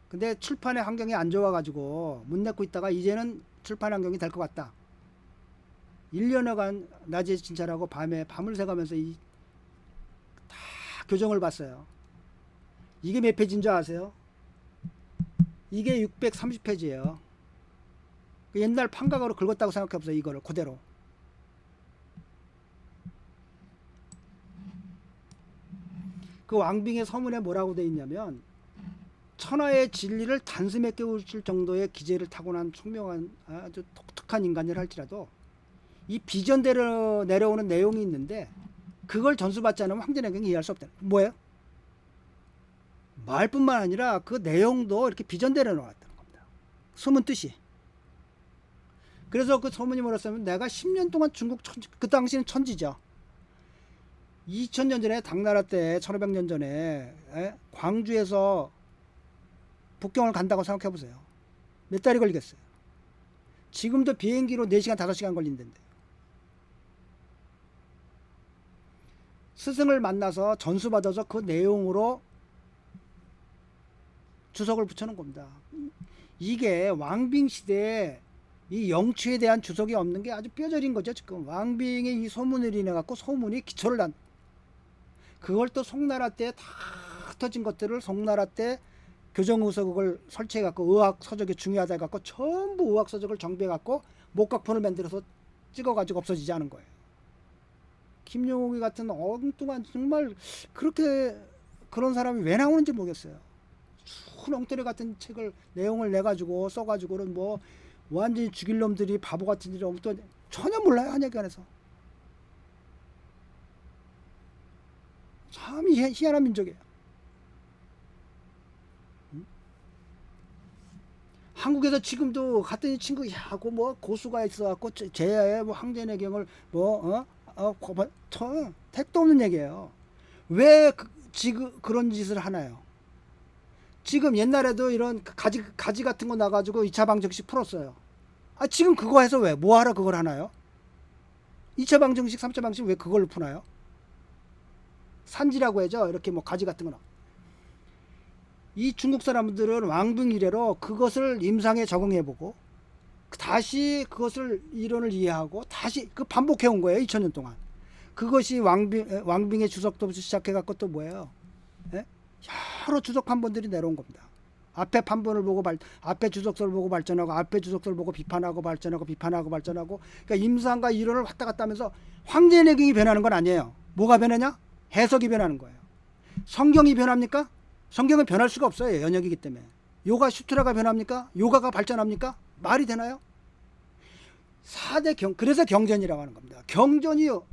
근데 출판의 환경이 안 좋아가지고 못 냈고 있다가 이제는 출판 환경이 될 것 같다. 1년여간 낮에 진찰하고 밤에 밤을 새가면서 다 교정을 봤어요. 이게 몇 페이지인 줄 아세요? 이게 630페이지예요. 옛날 판각으로 긁었다고 생각해보세요. 이거를 그대로. 그 왕빙의 서문에 뭐라고 돼 있냐면 천하의 진리를 단숨에 깨우칠 정도의 기재를 타고난 총명한 아주 독특한 인간이라 할지라도 이 비전대로 내려오는 내용이 있는데 그걸 전수받지 않으면 황진에게는 이해할 수 없다. 뭐예요? 말뿐만 아니라 그 내용도 이렇게 비전대로 나왔다는 겁니다. 소문 뜻이. 그래서 그 소문이 뭐랬냐면 내가 10년 동안 중국 그 당시는 천지죠. 2000년 전에 당나라 때 1500년 전에 광주에서 북경을 간다고 생각해 보세요. 몇 달이 걸리겠어요. 지금도 비행기로 4시간 5시간 걸린다는데. 스승을 만나서 전수받아서 그 내용으로 주석을 붙여놓은 겁니다. 이게 왕빙 시대에 이 영추에 대한 주석이 없는 게 아주 뼈저린 거죠. 지금 왕빙의 이 소문을 인해 갖고 소문이 기초를 난. 그걸 또 송나라 때 다 흩어진 것들을 송나라 때 교정의서국을 설치해 갖고 의학 서적이 중요하다 해 갖고 전부 의학 서적을 정비해 갖고 목각폰을 만들어서 찍어 가지고 없어지지 않은 거예요. 김용욱이 같은 엉뚱한 정말 그렇게 그런 사람이 왜 나오는지 모르겠어요. 순 엉터리 같은 책을 내용을 내 가지고 써 가지고는 뭐 완전히 죽일 놈들이 바보 같은 일이 엉뚱한 전혀 몰라요. 한약에 관해서. 참 희한한 민족이에요. 한국에서 지금도 갔더니 친구 야고 뭐 고수가 있어갖고 제야의 뭐 황제내경을 택도 없는 얘기예요. 왜 지금 그런 짓을 하나요? 지금 옛날에도 이런 가지 같은 거 나가지고 2차 방정식 풀었어요. 아 지금 그거 해서 왜 뭐하러 그걸 하나요? 2차 방정식 3차 방정식 왜 그걸로 푸나요? 산지라고 하죠. 이렇게 뭐 가지 같은 거. 이 중국 사람들은 왕빙 이래로 그것을 임상에 적응해보고 다시 그것을 이론을 이해하고 다시 그 반복해 온 거예요. 2000년 동안. 그것이 왕빙의 주석도부터 시작해갖고 또 뭐예요? 예? 여러 주석 판본들이 내려온 겁니다. 앞에 판본을 보고 앞에 주석서를 보고 발전하고 앞에 주석서를 보고 비판하고 발전하고 비판하고 발전하고 그러니까 임상과 이론을 왔다 갔다 하면서 황제내경이 변하는 건 아니에요. 뭐가 변하냐? 해석이 변하는 거예요. 성경이 변합니까? 성경은 변할 수가 없어요. 연역이기 때문에. 요가 슈트라가 변합니까? 요가가 발전합니까? 말이 되나요? 4대 그래서 경전이라고 하는 겁니다. 경전이요.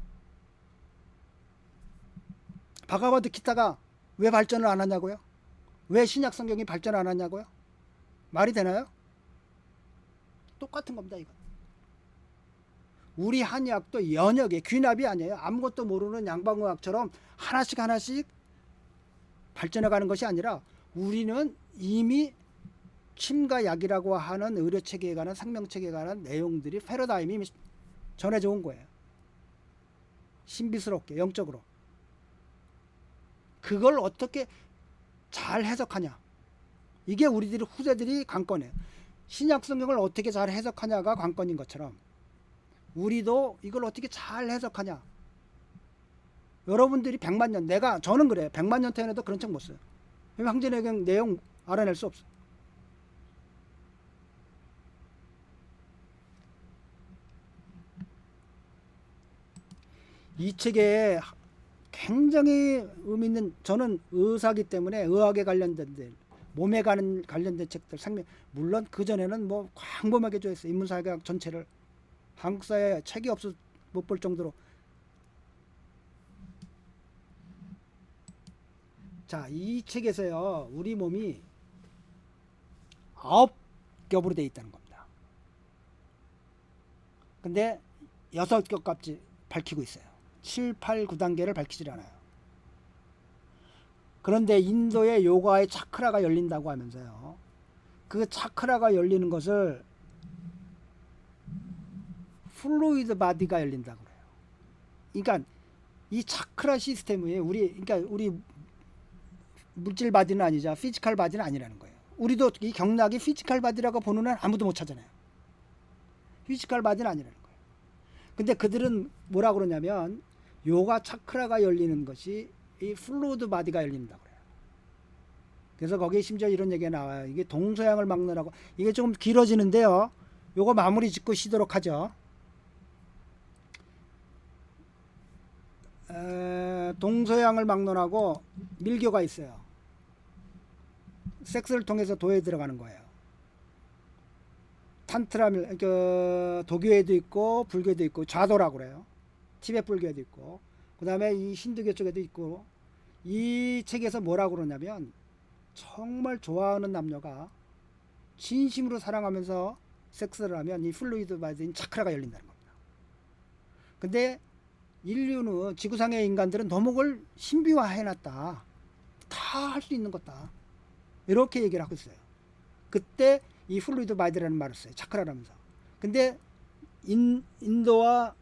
바가바드 기타가 왜 발전을 안 하냐고요? 왜 신약 성경이 발전 안 하냐고요? 말이 되나요? 똑같은 겁니다. 이거. 우리 한의학도 연역의 귀납이 아니에요. 아무것도 모르는 양방의학처럼 하나씩 발전해 가는 것이 아니라 우리는 이미 침과 약이라고 하는 의료 체계에 관한 생명 체계에 관한 내용들이 패러다임이 전해져 온 거예요. 신비스럽게 영적으로. 그걸 어떻게 잘 해석하냐. 이게 우리들이 후세들이 관건이에요. 신약 성경을 어떻게 잘 해석하냐가 관건인 것처럼 우리도 이걸 어떻게 잘 해석하냐. 여러분들이 100만 년, 저는 그래요. 100만 년 태어나도 그런 책 못 써요. 황제내경 내용 알아낼 수 없어. 이 책에 굉장히 의미 있는, 저는 의사기 때문에 의학에 관련된 데, 몸에 관련된 책들, 물론 그전에는 뭐 광범하게 좋아했어요. 인문사회학 전체를. 한국 사회에 책이 없어 못 볼 정도로. 자, 이 책에서요, 우리 몸이 9겹으로 되어 있다는 겁니다. 근데 6겹까지 밝히고 있어요. 7, 8, 9단계를 밝히질 않아요. 그런데 인도의 요가의 차크라가 열린다고 하면서요, 그 차크라가 열리는 것을 플루이드 바디가 열린다고 그래요. 그러니까 이 차크라 시스템이 그러니까 우리 물질 바디는 아니죠. 피지컬 바디는 아니라는 거예요. 우리도 이 경락이 피지컬 바디라고 보는 한 아무도 못 찾잖아요. 피지컬 바디는 아니라는 거예요. 근데 그들은 뭐라 그러냐면 요가 차크라가 열리는 것이 이 플루이드 바디가 열린다고 그래요. 그래서 거기에 심지어 이런 얘기가 나와요. 이게 동서양을 막론하고, 이게 조금 길어지는데요. 요거 마무리 짓고 쉬도록 하죠. 동서양을 막론하고 밀교가 있어요. 섹스를 통해서 도에 들어가는 거예요. 탄트라밀, 도교에도 있고 불교에도 있고 좌도라고 그래요. 티베트 불교에도 있고, 그 다음에 이 힌두교 쪽에도 있고. 이 책에서 뭐라고 그러냐면 정말 좋아하는 남녀가 진심으로 사랑하면서 섹스를 하면 이 플루이드 바디인 차크라가 열린다는 겁니다. 근데 인류는, 지구상의 인간들은 너무 그걸 신비화해놨다. 다 할 수 있는 거다. 이렇게 얘기를 하고 있어요. 그때 이 플루이드 바디라는 말을 써요. 차크라라면서. 근데 인도와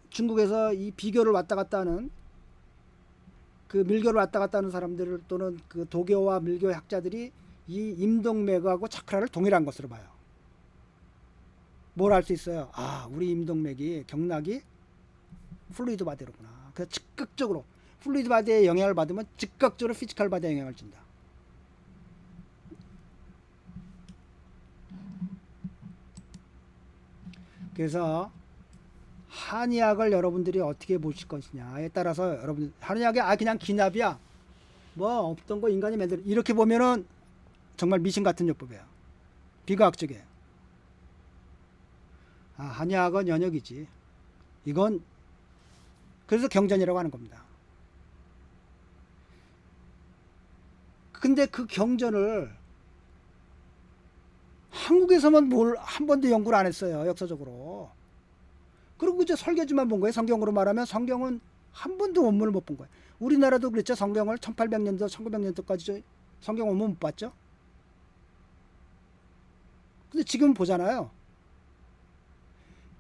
중국에서 이 비교를 왔다 갔다 하는, 그 밀교를 왔다 갔다 하는 사람들, 또는 그 도교와 밀교 학자들이 이 임동맥하고 차크라를 동일한 것으로 봐요. 뭘 알 수 있어요? 아, 우리 임동맥이, 경락이 플루이드 바디로구나. 그래서 즉각적으로 플루이드 바디의 영향을 받으면 즉각적으로 피지컬 바디에 영향을 준다. 그래서 한의학을 여러분들이 어떻게 보실 것이냐에 따라서, 여러분 한의학이 그냥 기납이야, 뭐 없던 거 인간이 만들어, 이렇게 보면은 정말 미신 같은 요법이에요. 비과학적이에요. 한의학은 연역이지. 이건 그래서 경전이라고 하는 겁니다. 근데 그 경전을 한국에서만 한 번도 연구를 안 했어요. 역사적으로. 그리고 이제 설계지만 본 거예요. 성경으로 말하면 성경은 한 번도 원문을 못 본 거예요. 우리나라도 그랬죠. 성경을 1800년도 1900년도까지 성경 원문 못 봤죠. 근데 지금 보잖아요.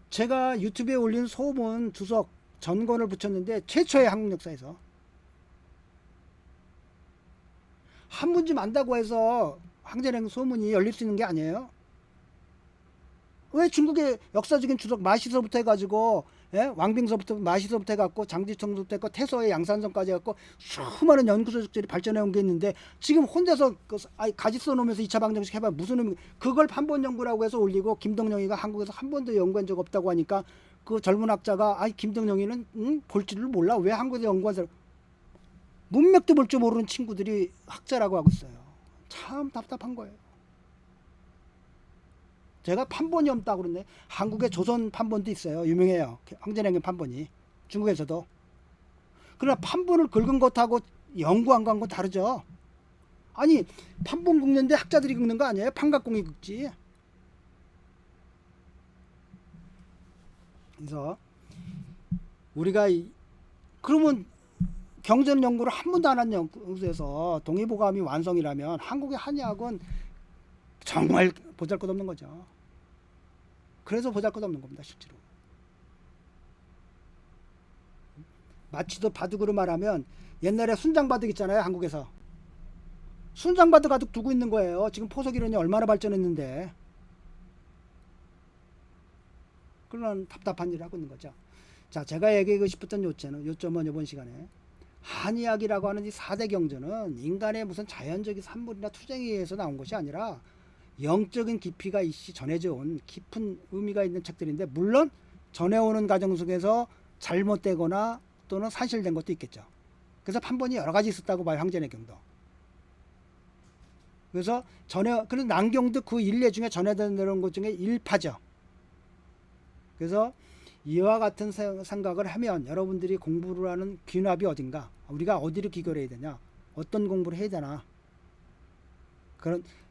제가 유튜브에 올린 소문 주석 전권을 붙였는데 최초의 한국 역사에서. 한 문쯤 안다고 해서 황제냉 소문이 열릴 수 있는 게 아니에요. 왜 중국의 역사적인 주석 마시서부터 해가지고, 왕빙서부터 마시서부터 해갖고 장지청부터 해갖고 태서의 양산성까지 해갖고 수많은 연구소들이 발전해 온 게 있는데, 지금 혼자서 가지 써놓으면서 2차 방정식 해봐 무슨 의미? 그걸 한 번 연구라고 해서 올리고, 김덕령이가 한국에서 한 번도 연구한 적 없다고 하니까 그 젊은 학자가 김덕령이는 볼 줄을 몰라, 왜 한국에서 연구한 사람, 문맥도 볼 줄 모르는 친구들이 학자라고 하고 있어요. 참 답답한 거예요. 제가 판본이 없다고 그러는데, 한국에 조선 판본도 있어요. 유명해요. 황제냉경 판본이. 중국에서도. 그러나 판본을 긁은 것하고 연구한 거하고 다르죠. 아니, 판본 긁는데 학자들이 긁는 거 아니에요? 판각공이 긁지. 그래서 우리가 그러면 경전 연구를 한 번도 안 한 연구에서 동의보감이 완성이라면, 한국의 한의학은 정말 보잘것없는 거죠. 그래서 보잘것없는 겁니다, 실제로. 마치도 바둑으로 말하면 옛날에 순장바둑 있잖아요, 한국에서. 순장바둑 아직 두고 있는 거예요. 지금 포석이론이 얼마나 발전했는데. 그런 답답한 일을 하고 있는 거죠. 자, 제가 얘기하고 싶었던 요점은 이번 시간에 한의학이라고 하는 이 4대 경전은 인간의 무슨 자연적인 산물이나 투쟁에 의해서 나온 것이 아니라 영적인 깊이가 있이 전해져 온 깊은 의미가 있는 책들인데, 물론 전해오는 과정 속에서 잘못되거나 또는 산실된 것도 있겠죠. 그래서 판본이 여러 가지 있었다고 봐요, 황제내경도. 그래서 그런 난경도 그 일례 중에 전해되는 것 중에 일파죠. 그래서 이와 같은 생각을 하면 여러분들이 공부를 하는 귀납이 어딘가, 우리가 어디를 기결해야 되냐, 어떤 공부를 해야 되나.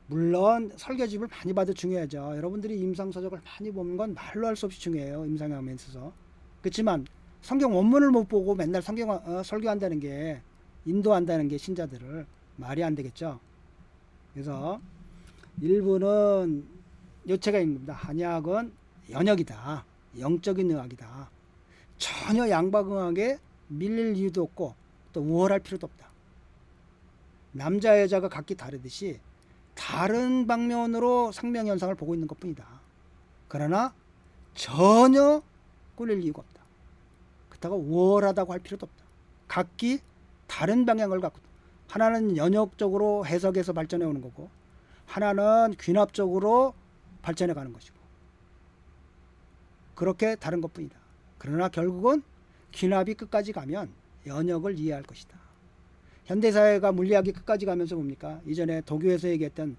물론 설교집을 많이 봐도 중요하죠. 여러분들이 임상서적을 많이 보는 건 말로 할 수 없이 중요해요, 임상학에 있어서. 그렇지만 성경 원문을 못 보고 맨날 설교한다는 게, 인도한다는 게 신자들을 말이 안 되겠죠. 그래서 일부는 요체가 있습니다. 한의학은 연역이다, 영적인 의학이다. 전혀 양박의학에 밀릴 이유도 없고 또 우월할 필요도 없다. 남자 여자가 각기 다르듯이 다른 방면으로 상명현상을 보고 있는 것뿐이다. 그러나 전혀 꿀릴 이유가 없다. 그렇다고 우월하다고 할 필요도 없다. 각기 다른 방향을 갖고, 하나는 연역적으로 해석해서 발전해 오는 거고, 하나는 귀납적으로 발전해 가는 것이고, 그렇게 다른 것뿐이다. 그러나 결국은 귀납이 끝까지 가면 연역을 이해할 것이다. 현대사회가 물리학이 끝까지 가면서 뭡니까? 이전에 도교에서 얘기했던,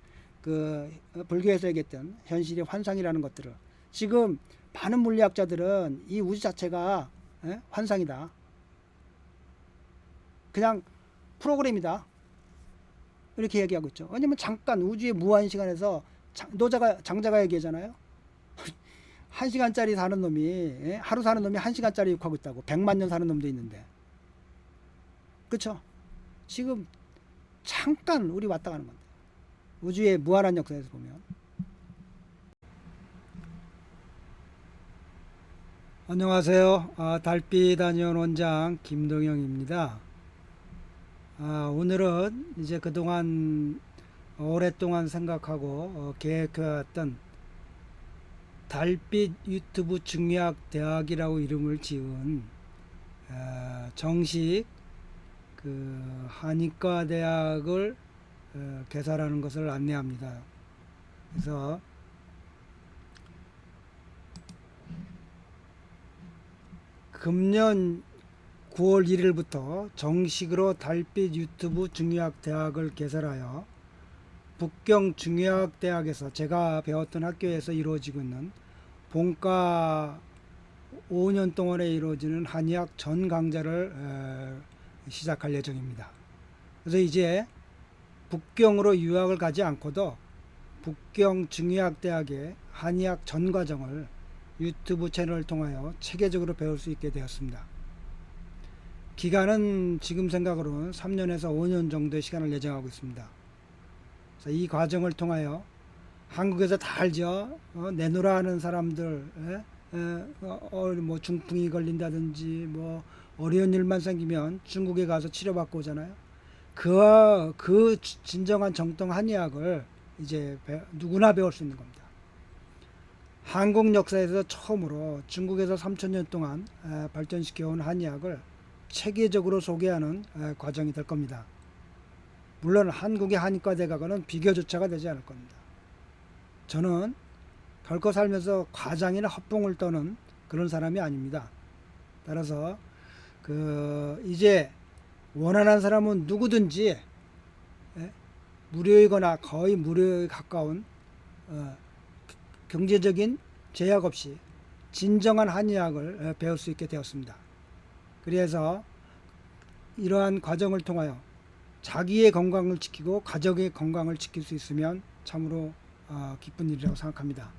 불교에서 얘기했던 현실의 환상이라는 것들을, 지금 많은 물리학자들은 이 우주 자체가 환상이다, 그냥 프로그램이다, 이렇게 얘기하고 있죠. 왜냐면 잠깐 우주의 무한 시간에서 장자가 얘기하잖아요. 1시간짜리 사는 놈이, 하루 사는 놈이 1시간짜리 욕하고 있다고. 100만 년 사는 놈도 있는데. 그쵸? 지금 잠깐 우리 왔다 가는 건데, 우주의 무한한 역사에서 보면. 안녕하세요. 달빛 한의원 원장 김동영입니다. 오늘은 이제 그동안 오랫동안 생각하고 계획해왔던 달빛 유튜브 중의학 대학이라고 이름을 지은 정식 한의과 대학을 개설하는 것을 안내합니다. 그래서 금년 9월 1일부터 정식으로 달빛 유튜브 중의학 대학을 개설하여 북경 중의학 대학에서, 제가 배웠던 학교에서 이루어지고 있는 본과 5년 동안에 이루어지는 한의학 전 강좌를 시작할 예정입니다. 그래서 이제 북경으로 유학을 가지 않고도 북경 중의학 대학의 한의학 전 과정을 유튜브 채널을 통하여 체계적으로 배울 수 있게 되었습니다. 기간은 지금 생각으로는 3년에서 5년 정도의 시간을 예정하고 있습니다. 그래서 이 과정을 통하여 한국에서 다 알죠. 내노라 하는 사람들, 뭐 중풍이 걸린다든지 뭐 어려운 일만 생기면 중국에 가서 치료받고 오잖아요. 그 진정한 정통 한의학을 이제 누구나 배울 수 있는 겁니다. 한국 역사에서 처음으로 중국에서 3000년 동안 발전시켜온 한의학을 체계적으로 소개하는 과정이 될 겁니다. 물론 한국의 한의과 대학은 비교조차가 되지 않을 겁니다. 저는 결코 살면서 과장이나 헛봉을 떠는 그런 사람이 아닙니다. 따라서 이제 원하는 사람은 누구든지 무료이거나 거의 무료에 가까운 경제적인 제약 없이 진정한 한의학을 배울 수 있게 되었습니다. 그래서 이러한 과정을 통하여 자기의 건강을 지키고 가족의 건강을 지킬 수 있으면 참으로 기쁜 일이라고 생각합니다.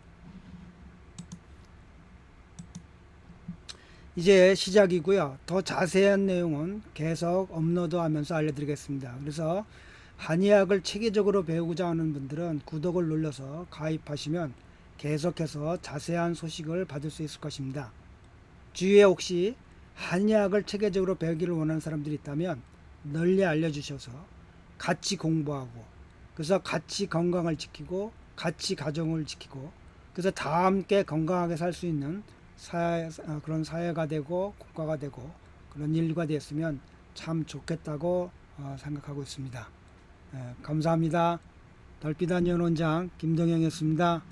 이제 시작이고요. 더 자세한 내용은 계속 업로드하면서 알려드리겠습니다. 그래서 한의학을 체계적으로 배우고자 하는 분들은 구독을 눌러서 가입하시면 계속해서 자세한 소식을 받을 수 있을 것입니다. 주위에 혹시 한의학을 체계적으로 배우기를 원하는 사람들이 있다면 널리 알려주셔서 같이 공부하고, 그래서 같이 건강을 지키고 같이 가정을 지키고, 그래서 다 함께 건강하게 살 수 있는 그런 사회가 되고 국가가 되고 그런 인류가 되었으면 참 좋겠다고 생각하고 있습니다. 감사합니다. 달빛 한의원 원장 김동영이었습니다.